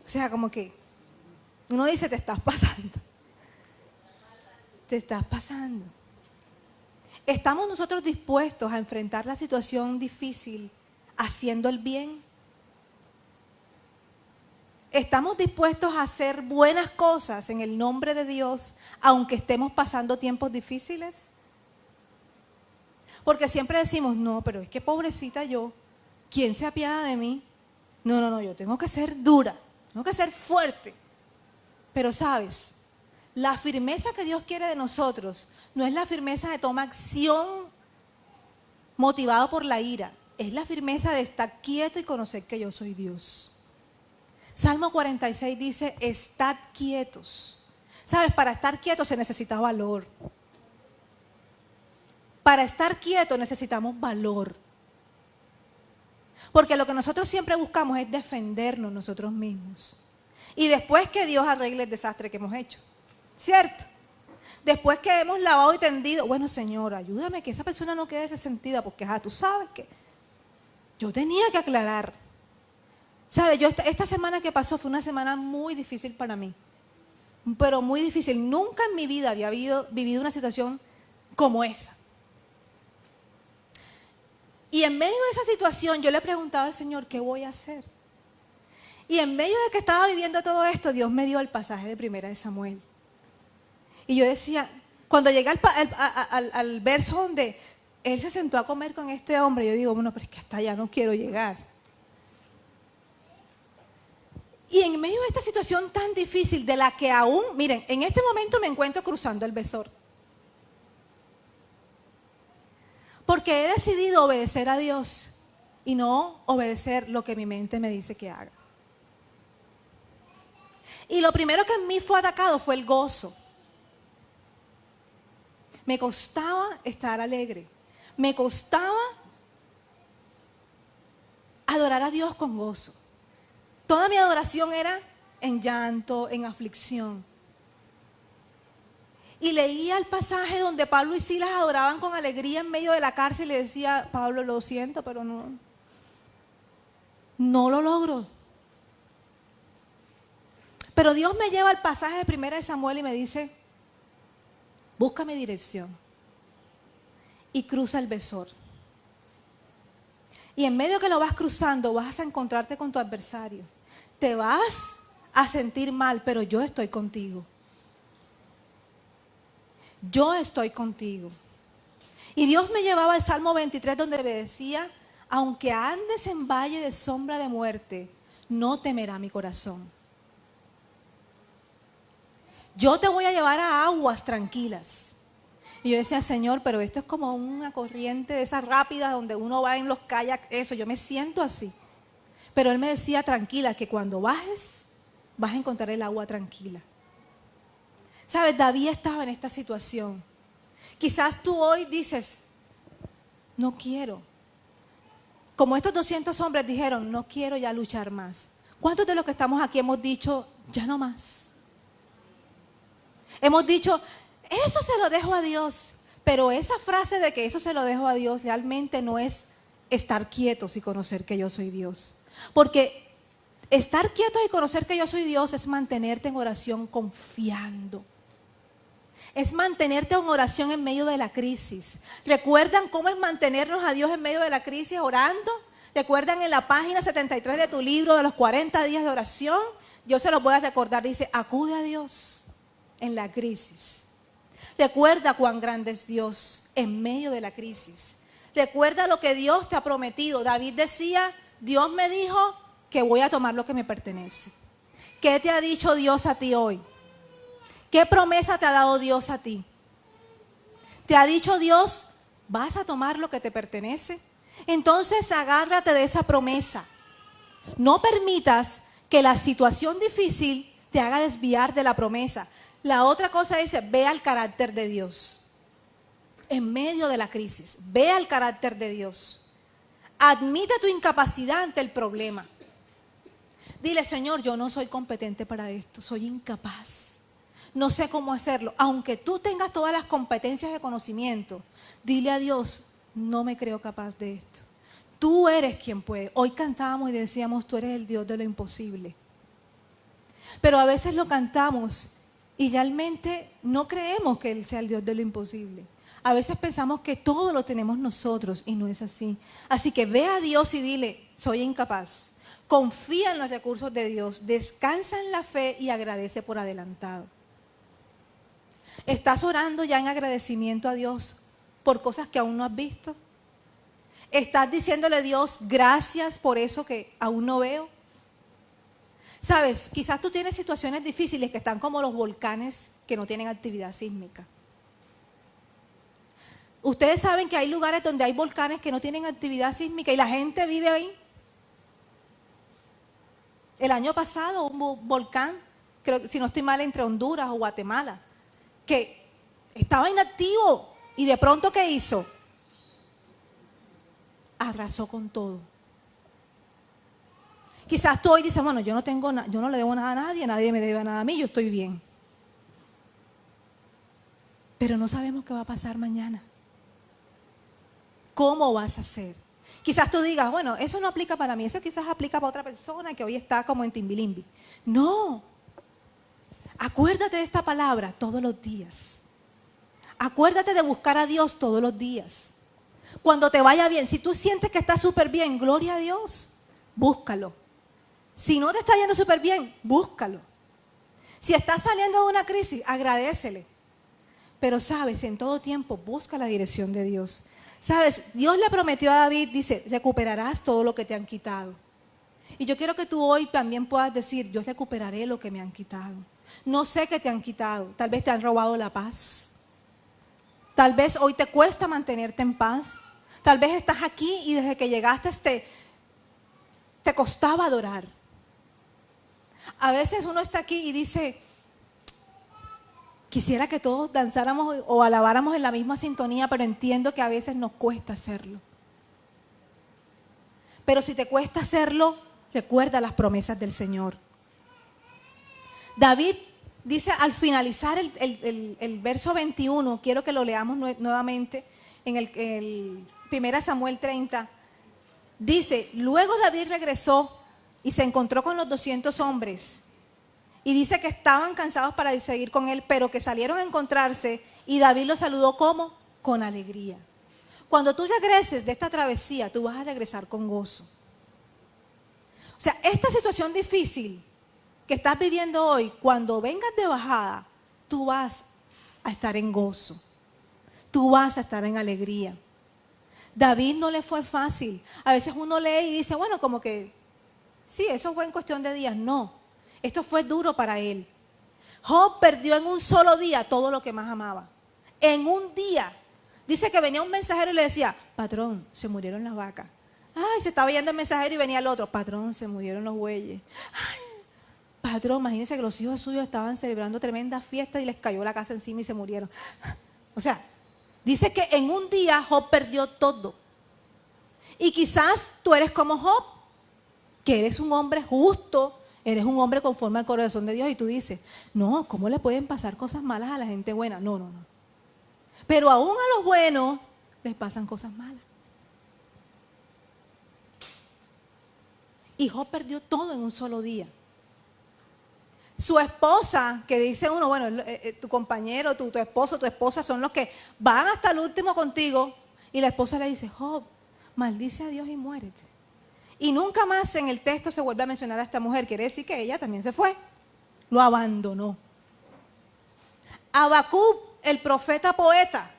O sea, como que uno dice, te estás pasando. Te estás pasando. ¿Estamos nosotros dispuestos a enfrentar la situación difícil haciendo el bien? ¿Estamos dispuestos a hacer buenas cosas en el nombre de Dios, aunque estemos pasando tiempos difíciles? Porque siempre decimos, no, pero es que pobrecita yo, ¿quién se apiada de mí? No, yo tengo que ser dura, tengo que ser fuerte. Pero sabes, la firmeza que Dios quiere de nosotros no es la firmeza de tomar acción motivado por la ira, es la firmeza de estar quieto y conocer que yo soy Dios. Salmo 46 dice, estad quietos. ¿Sabes? Para estar quietos se necesita valor. Para estar quietos necesitamos valor. Porque lo que nosotros siempre buscamos es defendernos nosotros mismos. Y después que Dios arregle el desastre que hemos hecho. ¿Cierto? Después que hemos lavado y tendido, bueno, Señor, ayúdame que esa persona no quede resentida, porque tú sabes que yo tenía que aclarar. ¿Sabes? Yo esta semana que pasó fue una semana muy difícil para mí, pero muy difícil. Nunca en mi vida había vivido una situación como esa. Y en medio de esa situación yo le preguntaba al Señor, ¿qué voy a hacer? Y en medio de que estaba viviendo todo esto, Dios me dio el pasaje de 1 de Samuel. Y yo decía, cuando llegué al verso donde él se sentó a comer con este hombre, yo digo, bueno, pero es que hasta allá no quiero llegar. Y en medio de esta situación tan difícil, de la que aún, miren, en este momento me encuentro cruzando el Besor. Porque he decidido obedecer a Dios y no obedecer lo que mi mente me dice que haga. Y lo primero que en mí fue atacado fue el gozo. Me costaba estar alegre. Me costaba adorar a Dios con gozo. Toda mi adoración era en llanto, en aflicción. Y leía el pasaje donde Pablo y Silas adoraban con alegría en medio de la cárcel y le decía, Pablo, lo siento, pero no lo logro. Pero Dios me lleva al pasaje de 1 de Samuel y me dice, busca mi dirección y cruza el Besor. Y en medio que lo vas cruzando, vas a encontrarte con tu adversario. Te vas a sentir mal, pero yo estoy contigo. Yo estoy contigo. Y Dios me llevaba al Salmo 23 donde me decía, aunque andes en valle de sombra de muerte, no temerá mi corazón. Yo te voy a llevar a aguas tranquilas. Y yo decía, Señor, pero esto es como una corriente de esas rápidas donde uno va en los kayaks, eso, yo me siento así. Pero Él me decía, tranquila, que cuando bajes, vas a encontrar el agua tranquila. ¿Sabes? David estaba en esta situación. Quizás tú hoy dices, no quiero. Como estos 200 hombres dijeron, no quiero ya luchar más. ¿Cuántos de los que estamos aquí hemos dicho, ya no más? Hemos dicho, eso se lo dejo a Dios. Pero esa frase de que eso se lo dejo a Dios realmente no es estar quietos y conocer que yo soy Dios. Porque estar quietos y conocer que yo soy Dios es mantenerte en oración confiando. Es mantenerte en oración en medio de la crisis. ¿Recuerdan cómo es mantenernos a Dios en medio de la crisis orando? ¿Recuerdan en la página 73 de tu libro de los 40 días de oración? Yo se los voy a recordar, dice, acude a Dios en la crisis. Recuerda cuán grande es Dios en medio de la crisis. Recuerda lo que Dios te ha prometido. David decía, Dios me dijo que voy a tomar lo que me pertenece. ¿Qué te ha dicho Dios a ti hoy? ¿Qué promesa te ha dado Dios a ti? ¿Te ha dicho Dios, vas a tomar lo que te pertenece? Entonces agárrate de esa promesa. No permitas que la situación difícil te haga desviar de la promesa. La otra cosa dice, ve al carácter de Dios. En medio de la crisis, ve al carácter de Dios. Admite tu incapacidad ante el problema. Dile, Señor, yo no soy competente para esto, soy incapaz. No sé cómo hacerlo. Aunque tú tengas todas las competencias de conocimiento, dile a Dios, no me creo capaz de esto. Tú eres quien puede. Hoy cantábamos y decíamos, tú eres el Dios de lo imposible. Pero a veces lo cantamos y realmente no creemos que Él sea el Dios de lo imposible. A veces pensamos que todo lo tenemos nosotros y no es así. Así que ve a Dios y dile, soy incapaz. Confía en los recursos de Dios, descansa en la fe y agradece por adelantado. ¿Estás orando ya en agradecimiento a Dios por cosas que aún no has visto? ¿Estás diciéndole a Dios gracias por eso que aún no veo? Sabes, quizás tú tienes situaciones difíciles que están como los volcanes que no tienen actividad sísmica. Ustedes saben que hay lugares donde hay volcanes que no tienen actividad sísmica y la gente vive ahí. El año pasado hubo un volcán, creo, si no estoy mal, entre Honduras o Guatemala, que estaba inactivo y de pronto ¿qué hizo? Arrasó con todo. Quizás tú hoy dices, bueno, yo no le debo nada a nadie me debe nada a mí, yo estoy bien. Pero no sabemos qué va a pasar mañana. ¿Cómo vas a hacer? Quizás tú digas, bueno, eso no aplica para mí, eso quizás aplica para otra persona que hoy está como en Timbilimbi. No. Acuérdate de esta palabra todos los días. Acuérdate de buscar a Dios todos los días. Cuando te vaya bien, si tú sientes que estás súper bien, gloria a Dios, búscalo. Si no te está yendo súper bien, búscalo. Si estás saliendo de una crisis, agradécele. Pero sabes, en todo tiempo, busca la dirección de Dios. Sabes, Dios le prometió a David, dice, recuperarás todo lo que te han quitado. Y yo quiero que tú hoy también puedas decir, yo recuperaré lo que me han quitado. No sé qué te han quitado, tal vez te han robado la paz. Tal vez hoy te cuesta mantenerte en paz. Tal vez estás aquí y desde que llegaste te costaba adorar. A veces uno está aquí y dice, quisiera que todos danzáramos o alabáramos en la misma sintonía, pero entiendo que a veces nos cuesta hacerlo. Pero si te cuesta hacerlo, recuerda las promesas del Señor. David dice al finalizar el verso 21, quiero que lo leamos nuevamente en el 1 Samuel 30, dice, luego David regresó y se encontró con los 200 hombres y dice que estaban cansados para seguir con él, pero que salieron a encontrarse y David los saludó ¿cómo? Con alegría. Cuando tú regreses de esta travesía, tú vas a regresar con gozo. O sea, esta situación difícil que estás viviendo hoy, cuando vengas de bajada, tú vas a estar en gozo. tú vas a estar en alegría. David no le fue fácil. A veces uno lee y dice, bueno, como que sí, eso fue en cuestión de días. No, esto fue duro para él. Job perdió en un solo día todo lo que más amaba. En un día. Dice que venía un mensajero y le decía, patrón, se murieron las vacas. Ay, se estaba yendo el mensajero y venía el otro, patrón, se murieron los bueyes. Ay, patrón, imagínense que los hijos suyos estaban celebrando tremenda fiesta y les cayó la casa encima y se murieron. O sea, dice que en un día Job perdió todo. Y quizás tú eres como Job, que eres un hombre justo, eres un hombre conforme al corazón de Dios y tú dices, no, ¿cómo le pueden pasar cosas malas a la gente buena? No, no, no. Pero aún a los buenos les pasan cosas malas. Y Job perdió todo en un solo día. Su esposa, que dice uno, bueno, tu compañero, tu esposo, tu esposa son los que van hasta el último contigo. Y la esposa le dice, Job, maldice a Dios y muérete. Y nunca más en el texto se vuelve a mencionar a esta mujer. Quiere decir que ella también se fue. Lo abandonó. Habacuc, el profeta poeta,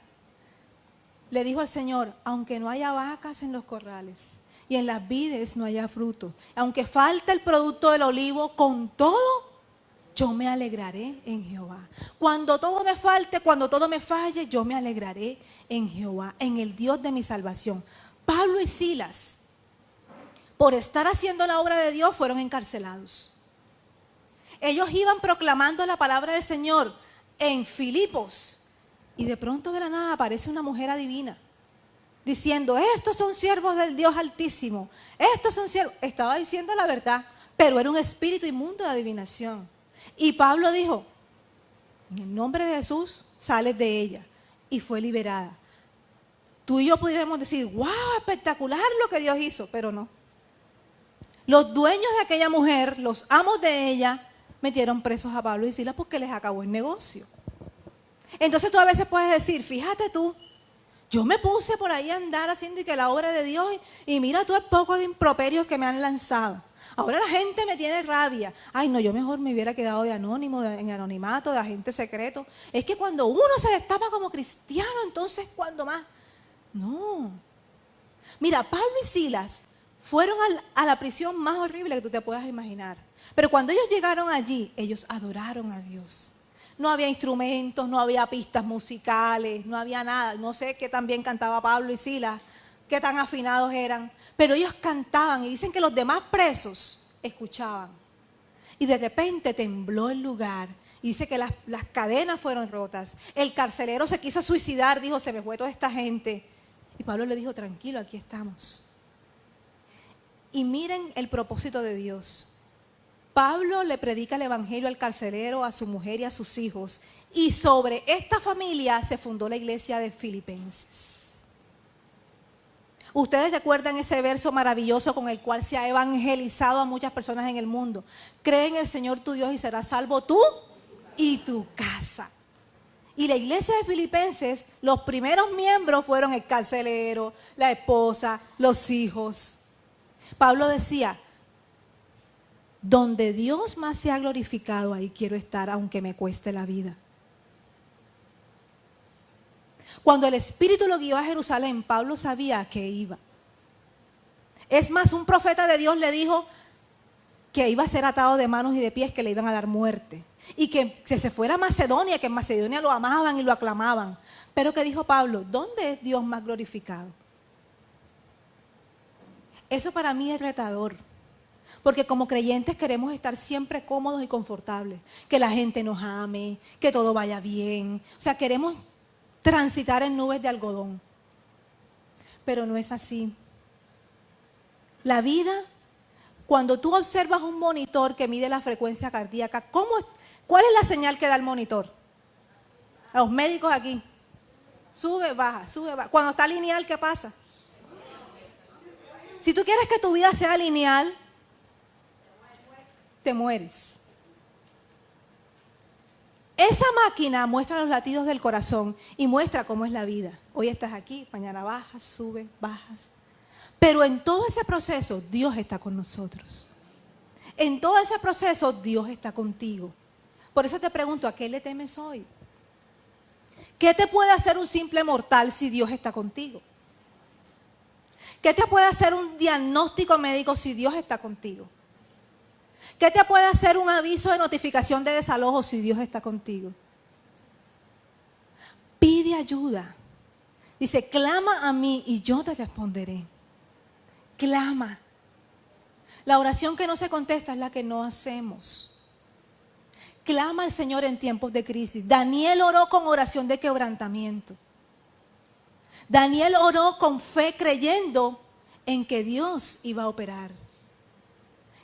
le dijo al Señor, aunque no haya vacas en los corrales y en las vides no haya fruto, aunque falte el producto del olivo, con todo yo me alegraré en Jehová. Cuando todo me falte, cuando todo me falle, yo me alegraré en Jehová, en el Dios de mi salvación. Pablo y Silas, por estar haciendo la obra de Dios, fueron encarcelados. Ellos iban proclamando la palabra del Señor en Filipos y de pronto de la nada aparece una mujer adivina diciendo, estos son siervos del Dios Altísimo, estos son siervos. Estaba diciendo la verdad, pero era un espíritu inmundo de adivinación. Y Pablo dijo, en el nombre de Jesús, sales de ella. Y fue liberada. Tú y yo pudiéramos decir, wow, espectacular lo que Dios hizo, pero no. Los dueños de aquella mujer, los amos de ella, metieron presos a Pablo y Silas porque les acabó el negocio. Entonces tú a veces puedes decir, fíjate tú, yo me puse por ahí a andar haciendo y que la obra de Dios y mira tú el poco de improperios que me han lanzado. Ahora la gente me tiene rabia. Ay, no, yo mejor me hubiera quedado de anónimo, en anonimato, de agente secreto. Es que cuando uno se destapa como cristiano, entonces cuando más. No. Mira, Pablo y Silas fueron a la prisión más horrible que tú te puedas imaginar. Pero cuando ellos llegaron allí, ellos adoraron a Dios. No había instrumentos, no había pistas musicales, no había nada. No sé qué tan bien cantaba Pablo y Silas, qué tan afinados eran. Pero ellos cantaban y dicen que los demás presos escuchaban. Y de repente tembló el lugar. Y dice que las cadenas fueron rotas. El carcelero se quiso suicidar, dijo, se me fue toda esta gente. Y Pablo le dijo, tranquilo, aquí estamos. Y miren el propósito de Dios. Pablo le predica el evangelio al carcelero, a su mujer y a sus hijos. Y sobre esta familia se fundó la iglesia de Filipenses. Ustedes recuerdan ese verso maravilloso con el cual se ha evangelizado a muchas personas en el mundo. Cree en el Señor tu Dios y serás salvo tú y tu casa. Y la iglesia de Filipenses, los primeros miembros fueron el carcelero, la esposa, los hijos. Pablo decía, donde Dios más se ha glorificado, ahí quiero estar, aunque me cueste la vida. Cuando el Espíritu lo guió a Jerusalén, Pablo sabía a qué iba. Es más, un profeta de Dios le dijo que iba a ser atado de manos y de pies, que le iban a dar muerte. Y que se fuera a Macedonia, que en Macedonia lo amaban y lo aclamaban. Pero que dijo Pablo, ¿dónde es Dios más glorificado? Eso para mí es retador. Porque como creyentes queremos estar siempre cómodos y confortables. Que la gente nos ame, que todo vaya bien. O sea, queremos transitar en nubes de algodón. Pero no es así. La vida, cuando tú observas un monitor que mide la frecuencia cardíaca, ¿cuál es la señal que da el monitor? A los médicos aquí. Sube, baja, sube, baja. Cuando está lineal, ¿qué pasa? Si tú quieres que tu vida sea lineal, te mueres. Esa máquina muestra los latidos del corazón y muestra cómo es la vida. Hoy estás aquí, mañana bajas, subes, bajas. Pero en todo ese proceso, Dios está con nosotros. En todo ese proceso, Dios está contigo. Por eso te pregunto, ¿a qué le temes hoy? ¿Qué te puede hacer un simple mortal si Dios está contigo? ¿Qué te puede hacer un diagnóstico médico si Dios está contigo? ¿Qué te puede hacer un aviso de notificación de desalojo si Dios está contigo? Pide ayuda. Dice, clama a mí y yo te responderé. Clama. La oración que no se contesta es la que no hacemos. Clama al Señor en tiempos de crisis. Daniel oró con oración de quebrantamiento. Daniel oró con fe creyendo en que Dios iba a operar.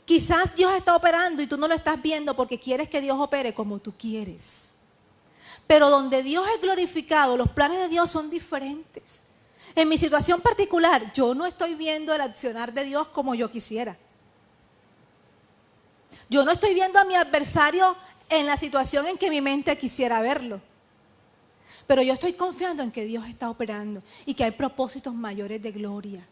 Quizás Dios está operando y tú no lo estás viendo porque quieres que Dios opere como tú quieres. Pero donde Dios es glorificado, los planes de Dios son diferentes. En mi situación particular, yo no estoy viendo el accionar de Dios como yo quisiera. Yo no estoy viendo a mi adversario en la situación en que mi mente quisiera verlo. Pero yo estoy confiando en que Dios está operando y que hay propósitos mayores de gloria.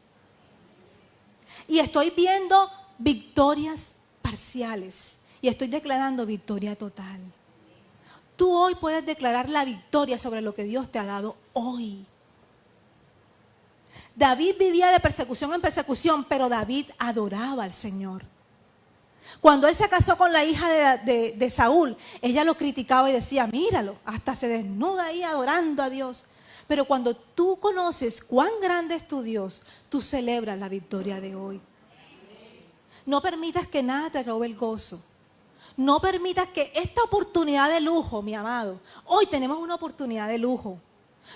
Y estoy viendo victorias parciales y estoy declarando victoria total. Tú hoy puedes declarar la victoria sobre lo que Dios te ha dado hoy. David vivía de persecución en persecución, pero David adoraba al Señor. Cuando él se casó con la hija de Saúl, ella lo criticaba y decía, míralo, hasta se desnuda ahí adorando a Dios. Pero cuando tú conoces cuán grande es tu Dios, tú celebras la victoria de hoy. No permitas que nada te robe el gozo. No permitas que esta oportunidad de lujo, mi amado, hoy tenemos una oportunidad de lujo.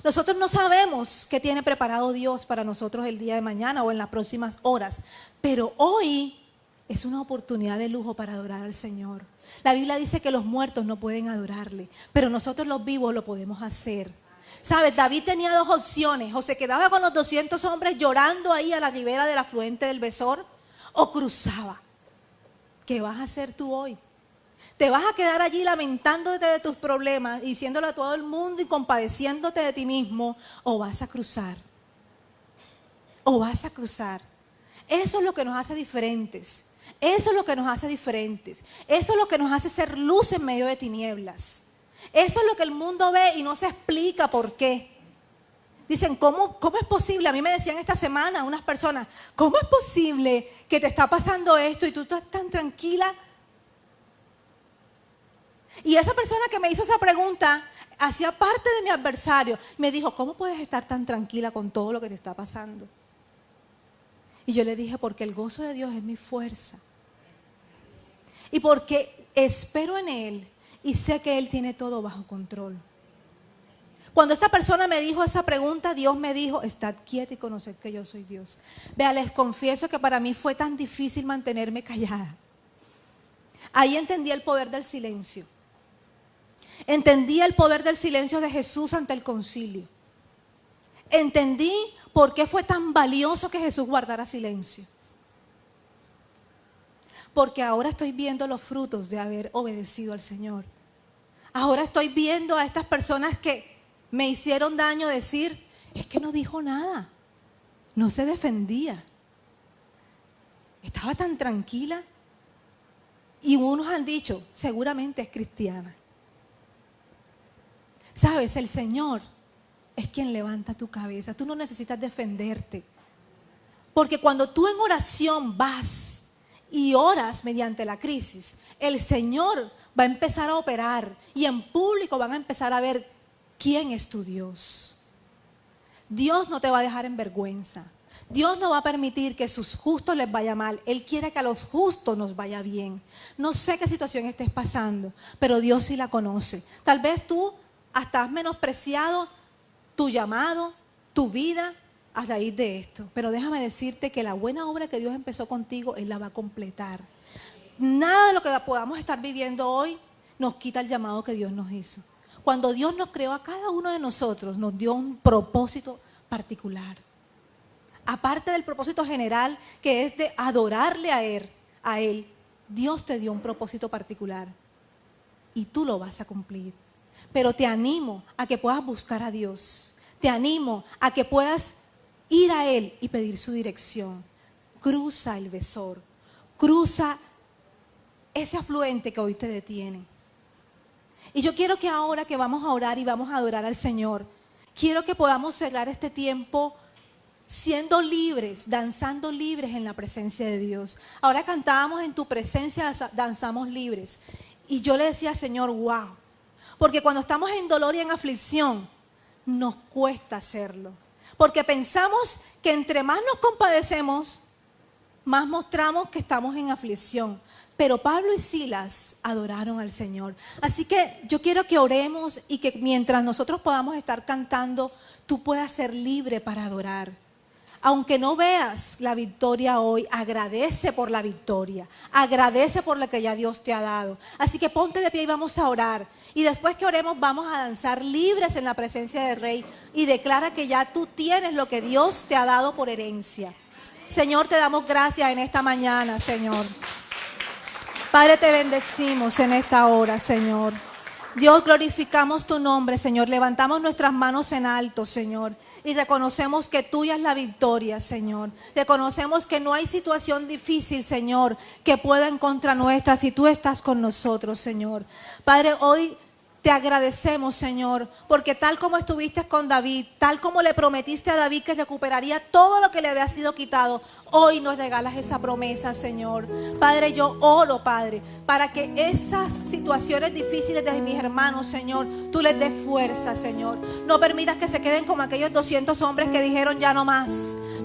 Nosotros no sabemos qué tiene preparado Dios para nosotros el día de mañana o en las próximas horas, pero hoy es una oportunidad de lujo para adorar al Señor. La Biblia dice que los muertos no pueden adorarle, pero nosotros los vivos lo podemos hacer. ¿Sabes? David tenía dos opciones, o se quedaba con los 200 hombres llorando ahí a la ribera del afluente del Besor, o cruzaba. ¿Qué vas a hacer tú hoy? ¿Te vas a quedar allí lamentándote de tus problemas, diciéndole a todo el mundo y compadeciéndote de ti mismo, o vas a cruzar? ¿O vas a cruzar? Eso es lo que nos hace diferentes. Eso es lo que nos hace diferentes. Eso es lo que nos hace ser luz en medio de tinieblas. Eso es lo que el mundo ve y no se explica por qué. Dicen, ¿cómo es posible? A mí me decían esta semana unas personas, ¿cómo es posible que te está pasando esto y tú estás tan tranquila? Y esa persona que me hizo esa pregunta hacía parte de mi adversario. Me dijo, ¿cómo puedes estar tan tranquila con todo lo que te está pasando? Y yo le dije, porque el gozo de Dios es mi fuerza. Y porque espero en Él y sé que Él tiene todo bajo control. Cuando esta persona me dijo esa pregunta, Dios me dijo, estad quieta y conoced que yo soy Dios. Vea, les confieso que para mí fue tan difícil mantenerme callada. Ahí entendí el poder del silencio. Entendí el poder del silencio de Jesús ante el concilio. Entendí por qué fue tan valioso que Jesús guardara silencio. Porque ahora estoy viendo los frutos de haber obedecido al Señor. Ahora estoy viendo a estas personas que me hicieron daño decir, es que no dijo nada, no se defendía. Estaba tan tranquila. Y unos han dicho, seguramente es cristiana. Sabes, el Señor es quien levanta tu cabeza. Tú no necesitas defenderte. Porque cuando tú en oración vas y oras mediante la crisis, el Señor va a empezar a operar y en público van a empezar a ver quién es tu Dios. Dios no te va a dejar en vergüenza. Dios no va a permitir que a sus justos les vaya mal. Él quiere que a los justos nos vaya bien. No sé qué situación estés pasando, pero Dios sí la conoce. Tal vez tú hasta has menospreciado tu llamado, tu vida a raíz de esto. Pero déjame decirte que la buena obra que Dios empezó contigo, Él la va a completar. Nada de lo que podamos estar viviendo hoy nos quita el llamado que Dios nos hizo. Cuando Dios nos creó a cada uno de nosotros, nos dio un propósito particular. Aparte del propósito general que es de adorarle a Él, Dios te dio un propósito particular y tú lo vas a cumplir. Pero te animo a que puedas buscar a Dios. Te animo a que puedas ir a Él y pedir su dirección. Cruza el Besor, cruza ese afluente que hoy te detiene. Y yo quiero que ahora que vamos a orar y vamos a adorar al Señor, quiero que podamos cerrar este tiempo siendo libres, danzando libres en la presencia de Dios. Ahora cantábamos en tu presencia, danzamos libres. Y yo le decía, Señor, wow. Porque cuando estamos en dolor y en aflicción, nos cuesta hacerlo. Porque pensamos que entre más nos compadecemos, más mostramos que estamos en aflicción. Pero Pablo y Silas adoraron al Señor. Así que yo quiero que oremos y que mientras nosotros podamos estar cantando, tú puedas ser libre para adorar. Aunque no veas la victoria hoy, agradece por la victoria. Agradece por lo que ya Dios te ha dado. Así que ponte de pie y vamos a orar. Y después que oremos vamos a danzar libres en la presencia del Rey. Y declara que ya tú tienes lo que Dios te ha dado por herencia. Señor, te damos gracias en esta mañana, Señor. Padre, te bendecimos en esta hora, Señor. Dios, glorificamos tu nombre, Señor. Levantamos nuestras manos en alto, Señor. Y reconocemos que tuya es la victoria, Señor. Reconocemos que no hay situación difícil, Señor, que pueda en contra nuestra si tú estás con nosotros, Señor. Padre, hoy te agradecemos, Señor, porque tal como estuviste con David, tal como le prometiste a David que recuperaría todo lo que le había sido quitado, hoy nos regalas esa promesa, Señor. Padre, yo oro, Padre, para que esas situaciones difíciles de mis hermanos, Señor, tú les des fuerza, Señor. No permitas que se queden como aquellos 200 hombres que dijeron ya no más.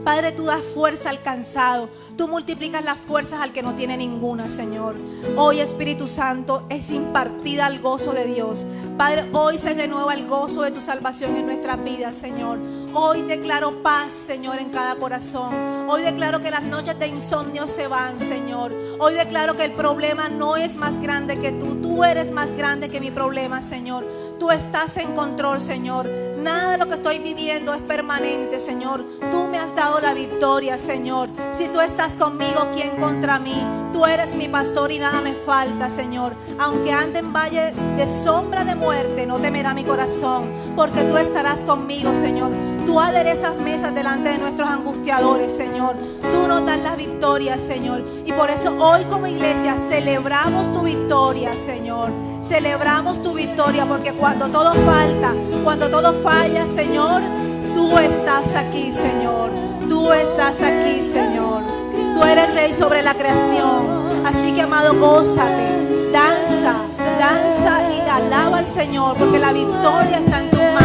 Padre, tú das fuerza al cansado. Tú multiplicas las fuerzas al que no tiene ninguna, Señor. Hoy, Espíritu Santo, es impartida el gozo de Dios. Padre, hoy se renueva el gozo de tu salvación en nuestras vidas, Señor. Hoy declaro paz, Señor, en cada corazón. Hoy declaro que las noches de insomnio se van, Señor. Hoy declaro que el problema no es más grande que tú. Tú eres más grande que mi problema, Señor. Tú estás en control, Señor. Nada de lo que estoy viviendo es permanente, Señor. Tú me has dado la victoria, Señor. Si tú estás conmigo, ¿quién contra mí? Tú eres mi pastor y nada me falta, Señor. Aunque ande en valle de sombra de muerte, no temerá mi corazón, porque tú estarás conmigo, Señor. Tú aderezas mesas delante de nuestros angustiadores, Señor. Tú nos das la victoria, Señor. Y por eso hoy como iglesia celebramos tu victoria, Señor. Celebramos tu victoria, porque cuando todo falta, cuando todo falla, Señor, tú estás aquí, Señor. Tú estás aquí, Señor. Tú eres Rey sobre la creación. Así que, amado, gózate, danza, danza y alaba al Señor, porque la victoria está en tus manos.